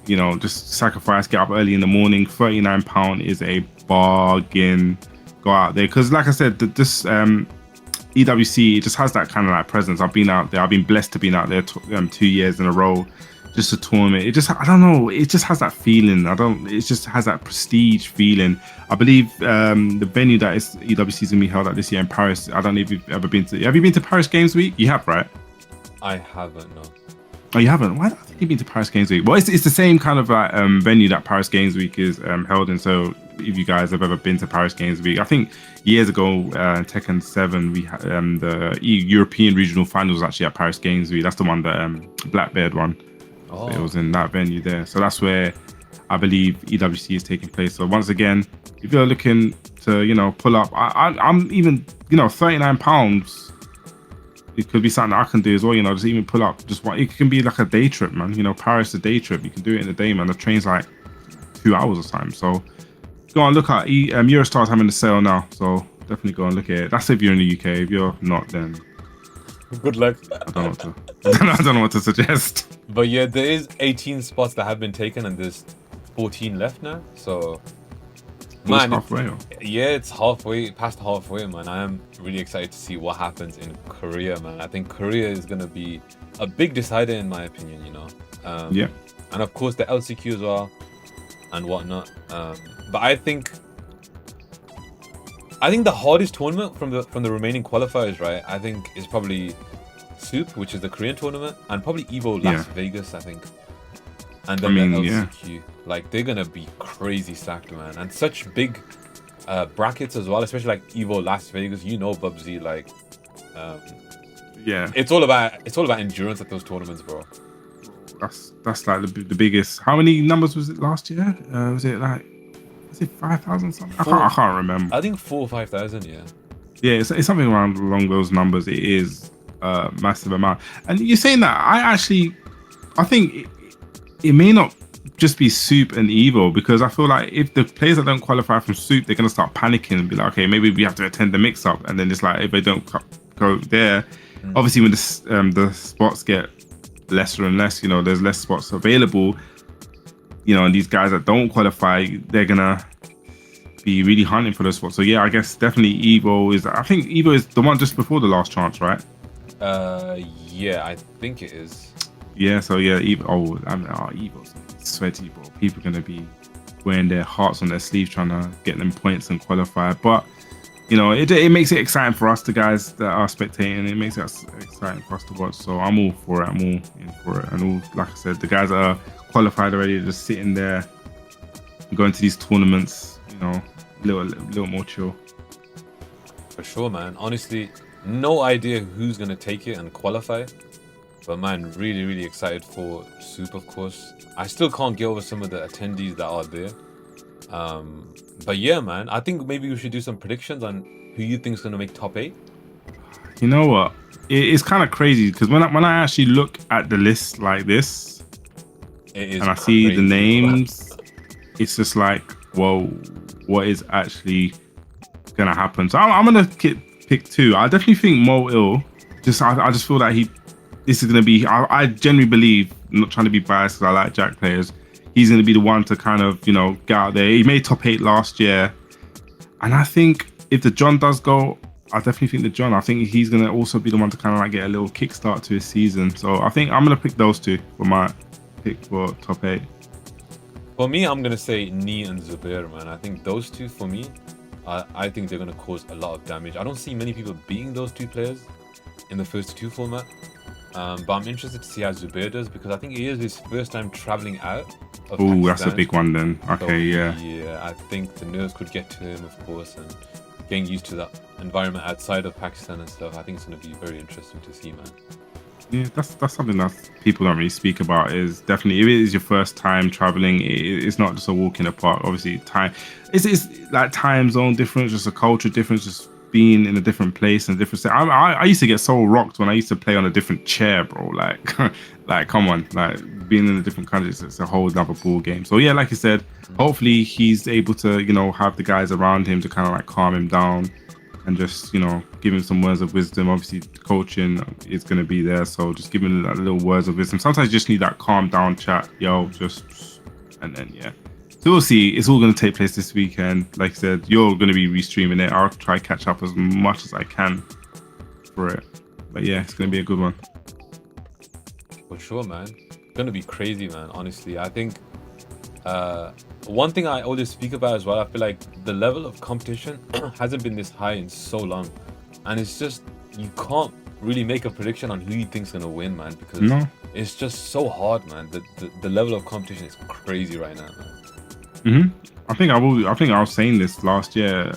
you know, just sacrifice, get up early in the morning. £39 is a bargain. Go out there, because like I said, this EWC, it just has that kind of like presence. I've been out there. I've been blessed to be out there 2 years in a row. Just a tournament. It just, I don't know. It just has that feeling. It just has that prestige feeling. I believe the venue that is EWC is gonna be held at this year in Paris. I don't know if you've ever been to. Have you been to Paris Games Week? You have, right? I haven't, no. Oh, you haven't? Why not? You've been to Paris Games Week? Well, it's the same kind of venue that Paris Games Week is held in. So if you guys have ever been to Paris Games Week, I think years ago, Tekken 7, we had the European regional final was actually at Paris Games Week. That's the one that Blackbeard won. Oh. So it was in that venue there. So that's where I believe EWC is taking place. So once again, if you're looking to, you know, pull up, I'm even, you know, £39. It could be something that I can do as well, you know, just even pull up just one. It can be like a day trip, man. You know, Paris a day trip. You can do it in a day, man. The train's like 2 hours or something. So go and look at Eurostar's having a sale now. So definitely go and look at it. That's if you're in the UK. If you're not, then good luck. I don't know what to suggest. But yeah, there is 18 spots that have been taken, and there's 14 left now. So, man, it's halfway, past halfway, man. I am really excited to see what happens in Korea, man. I think Korea is gonna be a big decider, in my opinion. You know. Yeah. And of course the LCQ as well, and whatnot. But I think the hardest tournament from the remaining qualifiers, right? I think is probably SOOP, which is the Korean tournament, and probably Evo Las Vegas, I think. And then the LCQ. Like, they're gonna be crazy stacked, man. And such big brackets as well, especially like Evo Las Vegas. You know, Bubsy, like it's all about endurance at those tournaments, bro. That's like the biggest. How many numbers was it last year? Was it 5,000 something? I can't remember. I think 4,000 or 5,000. Yeah, it's something along those numbers. It is a massive amount. And you're saying that I think it may not just be SOOP and Evo, because I feel like if the players that don't qualify from SOOP, they're gonna start panicking and be like, okay, maybe we have to attend the mix-up, and then it's like if they don't go there, obviously when the spots get lesser and less, you know, there's less spots available, you know, and these guys that don't qualify, they're gonna be really hunting for those spots. So yeah, I guess definitely Evo is the one just before the last chance, right? Yeah, I think it is. Yeah, so yeah, Evo's sweaty, bro. People are gonna be wearing their hearts on their sleeves trying to get them points and qualify. But you know, it makes it exciting for us, the guys that are spectating. It makes it exciting for us to watch. So I'm all for it. I'm all in for it. And all, like I said, the guys that are qualified already, just sitting there, going to these tournaments, you know, a little more chill. For sure, man. Honestly, no idea who's gonna take it and qualify. But man, really, really excited for SOOP, of course. I still can't get over some of the attendees that are there. But yeah, man, I think maybe we should do some predictions on who you think's gonna make top 8. You know what? It's kind of crazy because when I actually look at the list like this, It is and I see the crazy, names, it's just like, whoa, what is actually gonna happen? So I'm gonna pick 2. I definitely think Mo Ill. I just feel that this is gonna be. I genuinely believe, I'm not trying to be biased because I like Jack players. He's gonna be the one to kind of get out there. He made top 8 last year, and I think if the John does go, I definitely think the John. I think he's gonna also be the one to kind of like get a little kickstart to his season. So I think I'm gonna pick those 2 for my pick for top 8. For me, I'm gonna say Ni and Zubair, man. I think those 2 for me, I think they're gonna cause a lot of damage. I don't see many people beating those 2 players in the first 2 format. But I'm interested to see how Zubair does because I think it is his first time traveling out of Oh, that's a Pakistan. big one then. Okay, So, yeah. I think the nerves could get to him, of course, and getting used to that environment outside of Pakistan and stuff. I think it's going to be very interesting to see, man. Yeah, that's something that people don't really speak about. Is definitely if it is your first time traveling, it's not just a walk in the park. Obviously, it's like time zone difference, just a culture difference, just being in a different place and different. I used to get so rocked when I used to play on a different chair, bro. Like, like come on, like being in a different country, it's a whole other ball game. So yeah, like you said, hopefully he's able to have the guys around him to kind of like calm him down and just give him some words of wisdom. Obviously coaching is going to be there, so just give him that little words of wisdom. Sometimes you just need that calm down chat, and then yeah. So we'll see. It's all going to take place this weekend. Like I said, you're going to be restreaming it. I'll try to catch up as much as I can for it. But yeah, it's going to be a good one. For sure, man. Going to be crazy, man. Honestly, I think one thing I always speak about as well, I feel like the level of competition hasn't been this high in so long, and it's just you can't really make a prediction on who you think's going to win, man, because it's just so hard, man. The level of competition is crazy right now, man. I think I was saying this last year.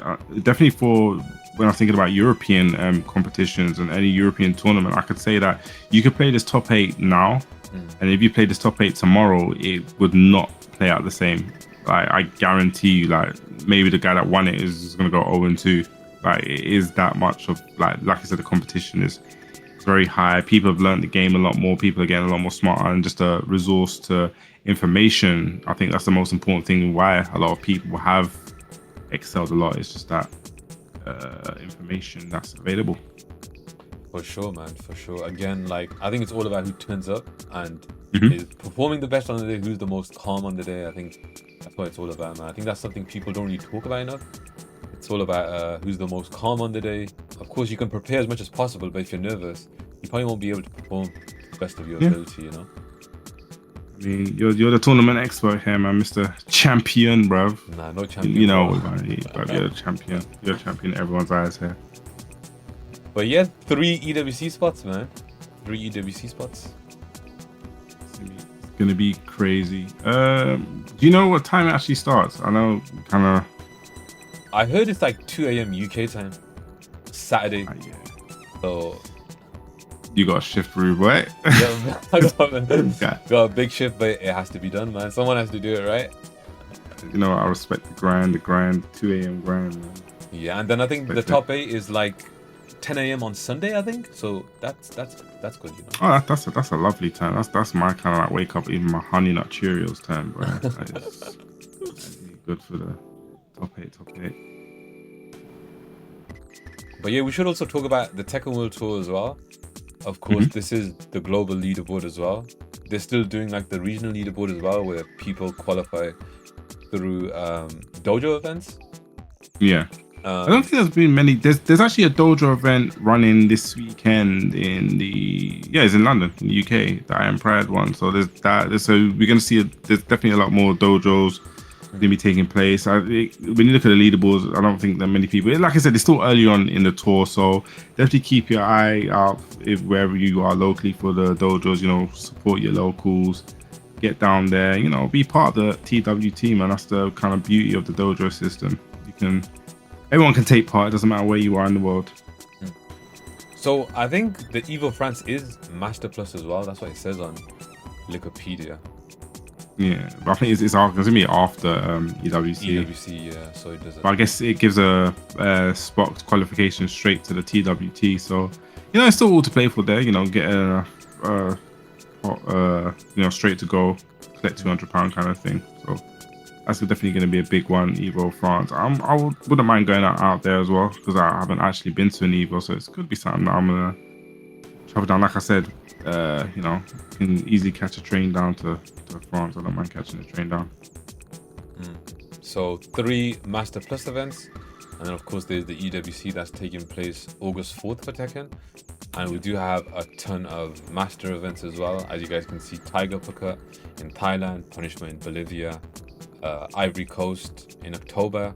Definitely for when I was thinking about European competitions and any European tournament, I could say that you could play this top 8 now, and if you play this top 8 tomorrow, it would not play out the same. Like I guarantee you, like maybe the guy that won it is going to go 0-2. Like it is that much of like I said, the competition is very high. People have learned the game a lot more. People are getting a lot more smarter, and just a resource to information. I think that's the most important thing why a lot of people have excelled a lot. It's just that information that's available. For sure, man. For sure. Again, like I think it's all about who turns up and is performing the best on the day, who's the most calm on the day. I think that's what it's all about, man. I think that's something people don't really talk about enough. It's all about who's the most calm on the day. Of course, you can prepare as much as possible, but if you're nervous, you probably won't be able to perform to the best of your ability, I mean, you're the tournament expert here, man, Mr. Champion, bruv. Nah, no champion. You know what I mean, bruv. You're a champion. You're a champion in everyone's eyes here. But yeah, 3 EWC spots, man. 3 EWC spots. It's gonna be crazy. Do you know what time it actually starts? I know, kind of. I heard it's like 2 a.m. UK time, Saturday. Yeah. So You got a shift, rude boy. yeah, I got a big shift, but it has to be done, man. Someone has to do it, right? You know, I respect the grind, 2 a.m. grind, man. Yeah, and then I think the top 8 is like 10 a.m. on Sunday, I think. So that's good, you know. Oh, that's a lovely time. That's my kind of like wake up, even my honey nut Cheerios time, bro. That's good for the top 8. But yeah, we should also talk about the Tekken World Tour as well. Of course, this is the global leaderboard as well. They're still doing like the regional leaderboard as well, where people qualify through dojo events. Yeah. I don't think there's been many. There's actually a dojo event running this weekend it's in London, in the UK, the I Am Pride one. So there's that. So we're gonna see there's definitely a lot more dojos gonna be taking place. When you look at the leaderboards, I don't think that many people. Like I said, it's still early on in the tour, so definitely keep your eye out wherever you are locally for the dojos. You know, support your locals. Get down there. You know, be part of the TWT, man. That's the kind of beauty of the dojo system. You can Everyone can take part. It doesn't matter where you are in the world. So I think the Evo France is Master Plus as well. That's what it says on Wikipedia. Yeah, but I think it's gonna be after EWC. EWC, yeah. So it doesn't. But I guess it gives a spot qualification straight to the TWT. So it's still all to play for there. Get a straight to go, collect £200 kind of thing. So that's definitely going to be a big one. Evo France. Wouldn't mind going out there as well because I haven't actually been to an Evo, so it's going to be something that I'm gonna travel down. Like I said, can easily catch a train down to France. I don't mind catching a train down. So 3 Master Plus events, and then of course there's the EWC that's taking place August 4th for Tekken. And we do have a ton of master events as well. As you guys can see, Tiger Uppercut in Thailand, Punishment in Bolivia, Ivory Coast in October,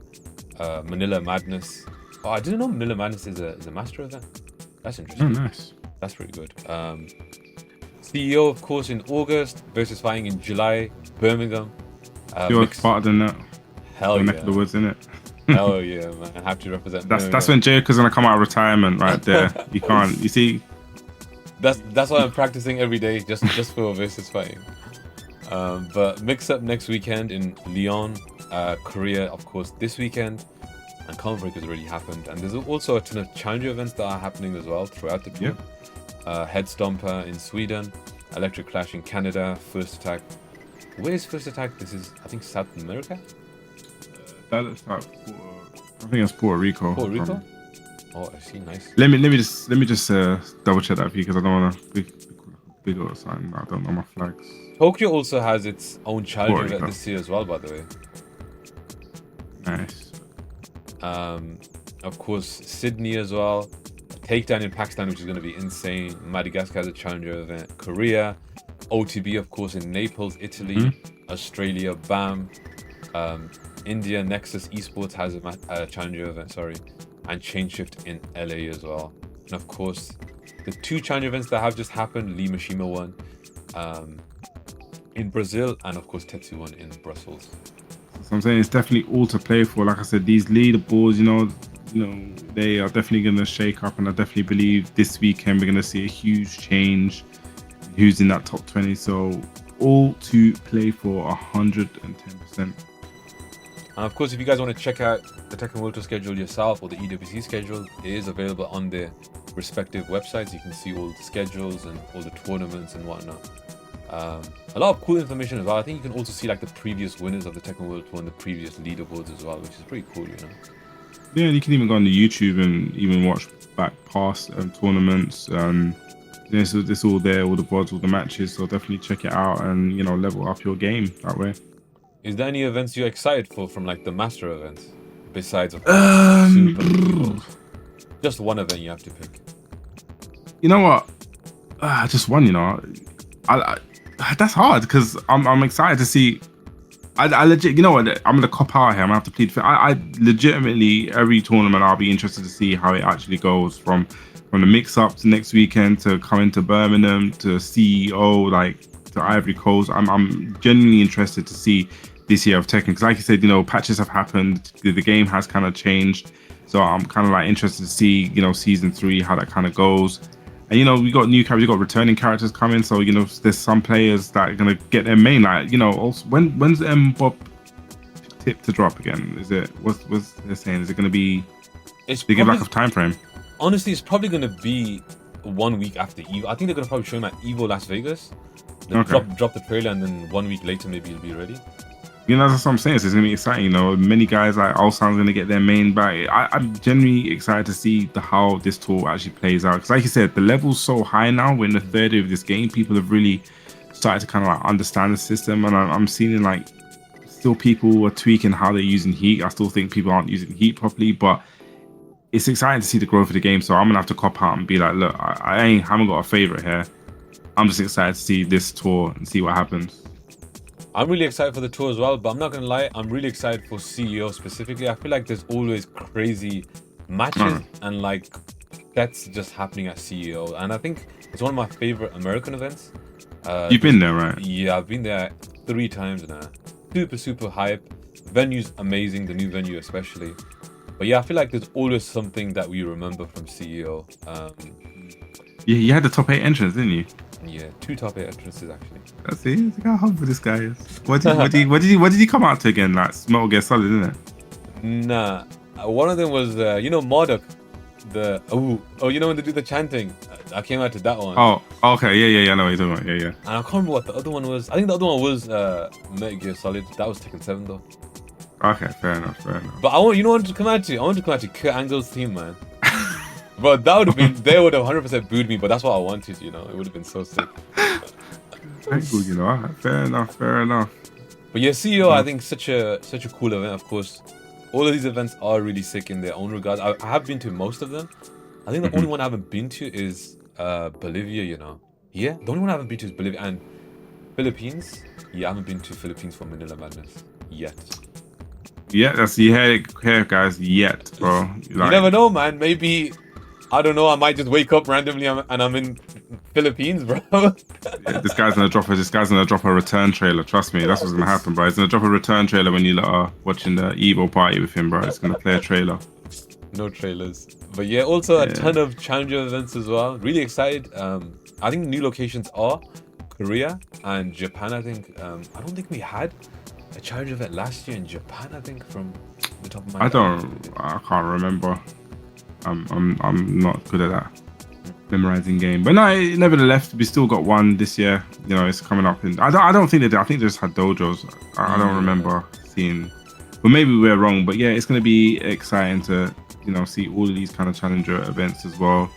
Manila Madness. Oh, I didn't know Manila Madness is a master event. That's interesting. Oh, nice. That's pretty good. CEO, of course, in August, versus fighting in July, Birmingham. You're part of that. Hell yeah. Neck of the woods, innit? Hell yeah, man. I have to represent That's when JoKa's gonna come out of retirement right there. You can't. You see. That's why I'm practicing every day, just for versus fighting. But mix up next weekend in Lyon, Korea, of course, this weekend, and Common Break has already happened. And there's also a ton of challenger events that are happening as well throughout the tour. Head Stomper in Sweden, Electric Clash in Canada, First Attack. Where is First Attack? This is, I think, South America. That looks like I think it's Puerto Rico. Puerto Rico? Oh, I see. Nice. Let me just double check that for you because I don't want to big or something. I don't know my flags. Tokyo also has its own challenger event this year as well, by the way. Nice. Of course, Sydney as well. Takedown in Pakistan, which is going to be insane. Madagascar has a challenger event. Korea, OTB, of course, in Naples, Italy. Australia, BAM. India, Nexus Esports has a challenger event, and Chain Shift in LA as well. And of course, the 2 challenger events that have just happened, Lee Mishima one in Brazil, and of course Tetsu one in Brussels. So I'm saying it's definitely all to play for. Like I said, these leaderboards, they are definitely going to shake up, and I definitely believe this weekend we're going to see a huge change who's in that top 20. So all to play for 110%. And of course, if you guys want to check out the Tekken World Tour schedule yourself or the EWC schedule, it is available on their respective websites. You can see all the schedules and all the tournaments and whatnot. A lot of cool information as well. I think you can also see like the previous winners of the Tekken World Tour and the previous leaderboards as well, which is pretty cool, Yeah, you can even go on the YouTube and even watch back past tournaments. So it's all there, all the VODs, all the matches. So definitely check it out and level up your game that way. Is there any events you're excited for from like the master events besides of Super? Just one event you have to pick. You know what? Just one. I that's hard because I'm excited to see. I legit. You know what? I'm gonna cop out here. I'm gonna have to plead for. I legitimately every tournament I'll be interested to see how it actually goes from the mix up to next weekend to coming to Birmingham to CEO to Ivory Coast. I'm genuinely interested to see this year of Tekken because, like you said, patches have happened. The game has kind of changed, so I'm kind of interested to see season 3 how that kind of goes. And we got new characters, we got returning characters coming. So there's some players that are gonna get their main. Also when's Bob tip to drop again? Is it what's they're saying? Is it gonna be? They give like a time frame. Honestly, it's probably gonna be 1 week after Evo. I think they're gonna probably show him at Evo Las Vegas. Then drop the trailer, and then 1 week later maybe it'll be ready. That's what I'm saying. So it's gonna be exciting. Many guys like Ulsan's gonna get their main back. I'm genuinely excited to see how this tour actually plays out. Because like you said, the level's so high now. We're in the third of this game. People have really started to kind of understand the system, and I'm seeing still people are tweaking how they're using heat. I still think people aren't using heat properly, but it's exciting to see the growth of the game. So I'm gonna have to cop out and be like, look, I haven't got a favorite here. I'm just excited to see this tour and see what happens. I'm really excited for the tour as well, but I'm not gonna lie, I'm really excited for CEO specifically. I feel like there's always crazy matches and that's just happening at CEO, and I think it's one of my favorite American events. You've been there, right? Yeah, I've been there 3 times now. Super hype. Venue's amazing, the new venue especially. But yeah, I feel like there's always something that we remember from CEO. You had the top 8 entrance, didn't you? Yeah, 2 top 8 entrances actually. Let's see. Look how humble this guy is. What did he come out to again? Like Metal Gear Solid, isn't it? Nah, one of them was Marduk, you know when they do the chanting. I came out to that one. Oh, okay, yeah. I know what you're talking about. Yeah. And I can't remember what the other one was. I think the other one was Metal Gear Solid. That was Tekken 7 though. Okay, fair enough. But I wanted to come out to Kurt Angle's theme, man. But that would have been, they would have 100% booed me, but that's what I wanted, you know. It would have been so sick. Angle, you know. Fair enough. But yeah, CEO, I think such a cool event. Of course, all of these events are really sick in their own regards. I have been to most of them. I think the only one I haven't been to is Bolivia, you know. Yeah, the only one I haven't been to is Bolivia and Philippines. Yeah, I haven't been to Philippines for Manila Madness yet. Yeah, that's here, guys. Yet, bro. Like, you never know, man. Maybe, I don't know. I might just wake up randomly and I'm in Philippines, bro. Yeah, this guy's gonna drop a return trailer. Trust me, that's what's gonna happen, bro. He's gonna drop a return trailer when you are watching the Evo party with him, bro. It's gonna play a trailer. No trailers, but yeah, also a ton of challenger events as well. Really excited. I think new locations are Korea and Japan. I think I don't think we had a challenger event last year in Japan. I think from the top of my head. I can't remember. I'm not good at that memorizing game, but no, nevertheless, we still got one this year. You know, it's coming up, and I don't think they did. I think they just had dojos. I don't remember seeing, but maybe we're wrong. But yeah, it's going to be exciting to see all of these kind of challenger events as well.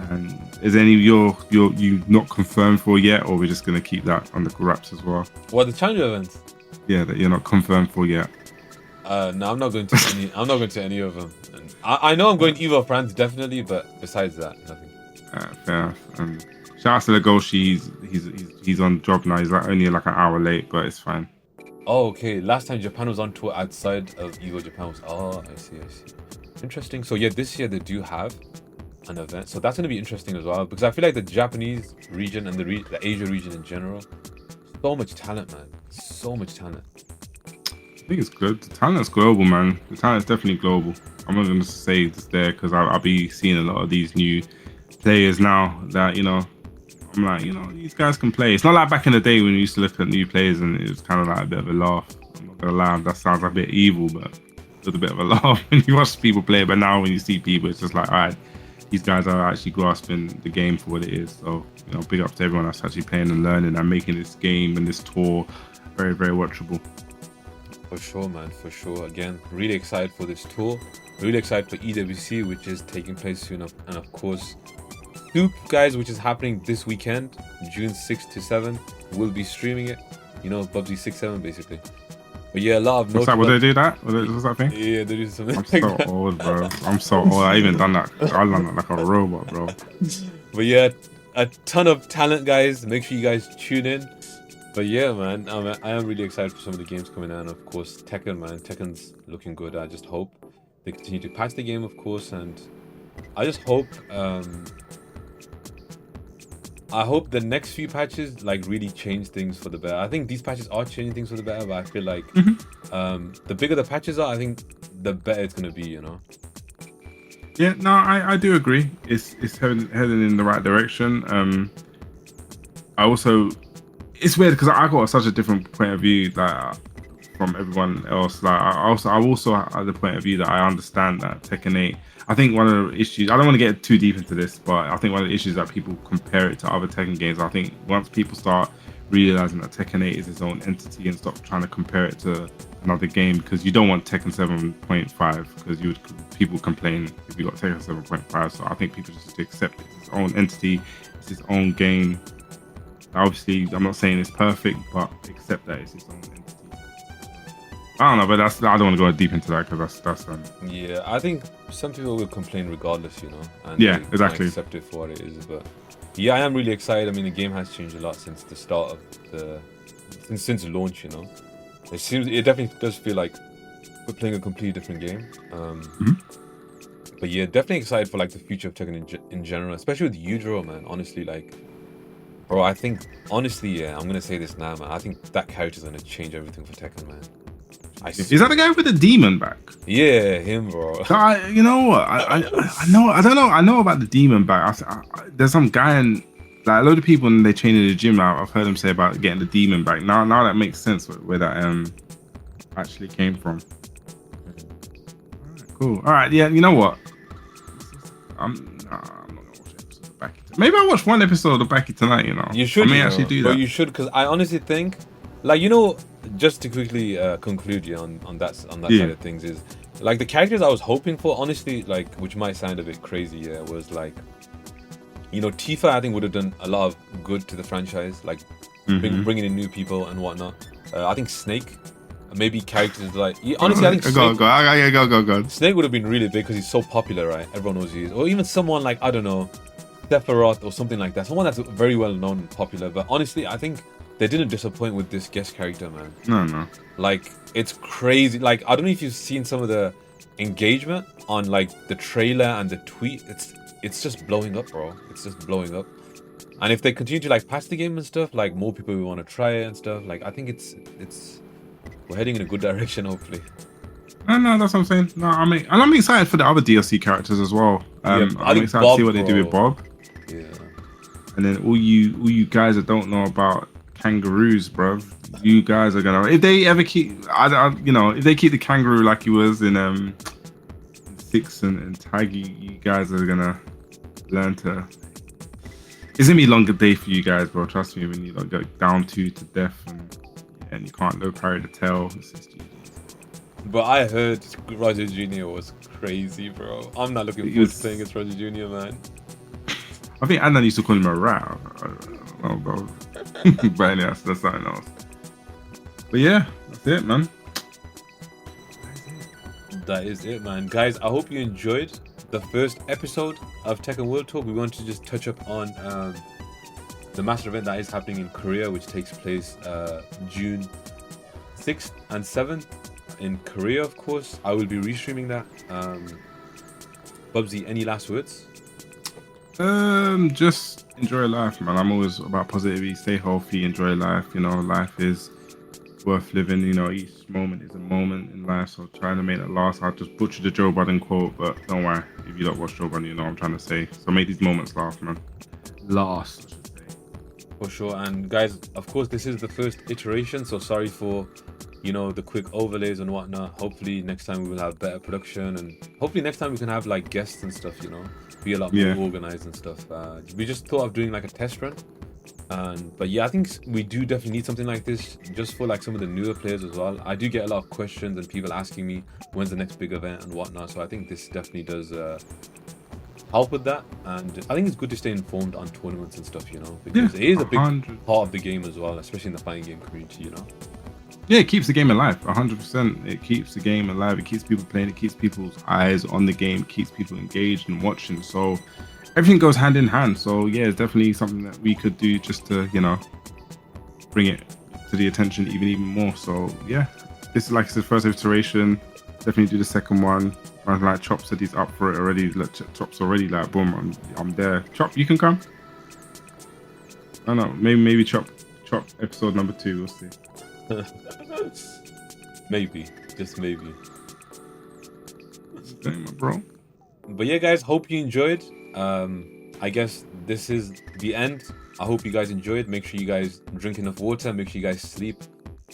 And is any of you not confirmed for yet, or we're just going to keep that under wraps as well? What, the challenger events? Yeah, that you're not confirmed for yet. No, I'm not going to any. I'm not going to any of them. I know I'm going to Evo France definitely, but besides that, nothing. Fair. Shout out to the Goshi. He's on job now. He's only like an hour late, but it's fine. Oh, okay. Last time Japan was on tour outside of Evo Japan was. Oh, I see. Interesting. So yeah, this year they do have an event, so that's going to be interesting as well, because I feel like the Japanese region and the Asia region in general, so much talent, man. So much talent. I think it's good. The talent's global, man. The talent's definitely global. I'm not going to say it's there because I'll be seeing a lot of these new players now that, I'm like, these guys can play. It's not like back in the day when we used to look at new players and it was kind of like a bit of a laugh. I'm not going to lie, that sounds a bit evil, but it's a bit of a laugh when you watch people play. But now when you see people, it's just like, all right, these guys are actually grasping the game for what it is. So, big up to everyone that's actually playing and learning and making this game and this tour very, very watchable. For sure, man. For sure. Again, really excited for this tour. Really excited for EWC, which is taking place soon. And of course, SOOP, guys, which is happening this weekend, June 6th to 7th. We'll be streaming it. Bubsy 6-7, basically. But yeah, a lot of notes. Would they do that? What's that thing? Yeah, they do something. I'm so old, bro. I'm so old. I even done that. I done that like a robot, bro. But yeah, a ton of talent, guys. Make sure you guys tune in. But yeah, man, I am really excited for some of the games coming out. And of course, Tekken, man. Tekken's looking good. I just hope they continue to patch the game, of course. And I just hope, the next few patches really change things for the better. I think these patches are changing things for the better, but I feel like the bigger the patches are, I think the better it's gonna be. Yeah, no, I do agree. It's heading in the right direction. It's weird because I got such a different point of view from everyone else. I also have the point of view that I understand that Tekken 8. I think one of the issues, I don't want to get too deep into this, but I think one of the issues that people compare it to other Tekken games. I think once people start realizing that Tekken 8 is its own entity and stop trying to compare it to another game, because you don't want Tekken 7.5 because people complain if you got Tekken 7.5. So I think people just have to accept it. It's its own entity, it's its own game. Obviously, I'm not saying it's perfect, but accept that it's its own entity. I don't know, but I don't want to go deep into that because that's Yeah, I think some people will complain regardless, and yeah, exactly, accept it for what it is. But yeah, I am really excited. I mean, the game has changed a lot since the start of since launch. It definitely does feel like we're playing a completely different game. But yeah, definitely excited for the future of Tekken in general, especially with Yujiro, man. Honestly, bro, I think honestly, yeah, I'm gonna say this now, man. I think that character's gonna change everything for Tekken, man. Is that the guy with the demon back? Yeah, him, bro. You know what? I know. I don't know. I know about the demon back. There's some guy in like a load of people when they train in the gym. I've heard them say about getting the demon back. Now that makes sense where that actually came from. Alright, cool. All right. Yeah. You know what? I'm not gonna watch episode of Baki. Maybe I'll watch one episode of Baki tonight. You know. You should. I may actually do that. But you should, because I honestly think, like, just to quickly conclude you on that side of things is, like, the characters I was hoping for, honestly, like, which might sound a bit crazy, yeah, was like, Tifa, I think would have done a lot of good to the franchise, like bringing in new people and whatnot. I think Snake, maybe characters like, honestly, I think Snake, go. Snake would have been really big because he's so popular, right? Everyone knows who he is. Or even someone like, I don't know, Sephiroth or something like that. Someone that's very well known and popular. But honestly, I think they didn't disappoint with this guest character, man. No. Like, it's crazy. Like, I don't know if you've seen some of the engagement on, like, the trailer and the tweet. It's just blowing up, bro. It's just blowing up. And if they continue to, like, patch the game and stuff, like, more people will want to try it and stuff. Like, I think we're heading in a good direction, hopefully. No, that's what I'm saying. No, I'm excited for the other DLC characters as well. I'm excited to see what they do with Bob. Yeah. And then all you guys that don't know about kangaroos, bro, you guys are gonna, if they ever keep, if they keep the kangaroo like he was in 6 and Tag, you guys are gonna learn to. It's gonna be a longer day for you guys, bro. Trust me, when you like go down to death and you can't no carry the tail. It's just, but I heard Roger Jr. was crazy, bro. I'm not looking forward to playing as Roger Jr., man. I think Anna used to call him a rat. I don't know, bro. But anyway, that's something else. But yeah, that's it, man. That is it, man. Guys, I hope you enjoyed the first episode of Tekken World Talk. We want to just touch up on the master event that is happening in Korea, which takes place June 6th and 7th in Korea, of course. I will be restreaming that. Bubsy, any last words? Just enjoy life, man. I'm always about positivity. Stay healthy, enjoy life. Life is worth living. Each moment is a moment in life, so trying to make it last. I just butchered the Joe Budden quote, but don't worry, if you don't watch Joe Budden, you know what I'm trying to say. So make these moments last, man. Last, I should say. For sure. And guys, of course, this is the first iteration, so sorry for the quick overlays and whatnot. Hopefully next time we will have better production, and hopefully next time we can have like guests and stuff, be a lot more organized and stuff. We just thought of doing like a test run, but yeah, I think we do definitely need something like this just for like some of the newer players as well. I do get a lot of questions and people asking me when's the next big event and whatnot, so I think this definitely does help with that. And I think it's good to stay informed on tournaments and stuff, because it is a big part of the game as well, especially in the fighting game community. Yeah, it keeps the game alive, 100%. It keeps the game alive. It keeps people playing. It keeps people's eyes on the game. It keeps people engaged and watching. So everything goes hand in hand. So yeah, it's definitely something that we could do just to, bring it to the attention even more. So yeah, this is like the first iteration. Definitely do the second one. Like Chop said, he's up for it already. Chop's already like, boom, I'm there. Chop, you can come. I don't know, maybe Chop episode number 2. We'll see. Maybe, just maybe. Damn, bro. But yeah, guys, hope you enjoyed. I guess this is the end. I hope you guys enjoyed. Make sure you guys drink enough water. Make sure you guys sleep.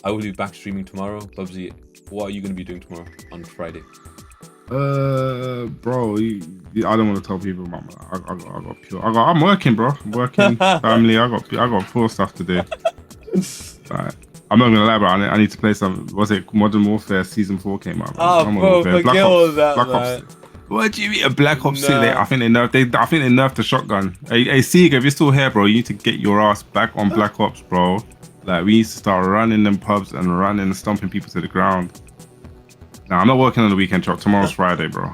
I will be back streaming tomorrow. Bubsy, what are you going to be doing tomorrow on Friday? Bro, I don't want to tell people about I'm working, bro. I'm working, family. I got full stuff to do. Right. I'm not gonna lie, bro. I need to play some. Was it Modern Warfare Season 4 came out? Bro, forget all that, man. What do you mean a Black Ops 2? I think they nerfed the shotgun. Hey, Sega, if you're still here, bro, you need to get your ass back on Black Ops, bro. Like, we need to start running them pubs and running and stomping people to the ground. Nah, I'm not working on the weekend, Chop. Tomorrow's Friday, bro.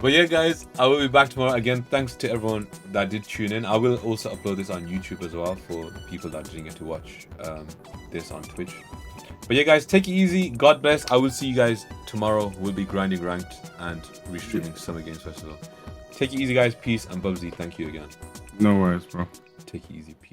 But yeah, guys, I will be back tomorrow. Again, thanks to everyone that did tune in. I will also upload this on YouTube as well for people that didn't get to watch this on Twitch. But yeah, guys, take it easy. God bless. I will see you guys tomorrow. We'll be grinding ranked and restreaming Summer Games Festival. Take it easy, guys. Peace. And Bubsy, thank you again. No worries, bro. Take it easy. Peace.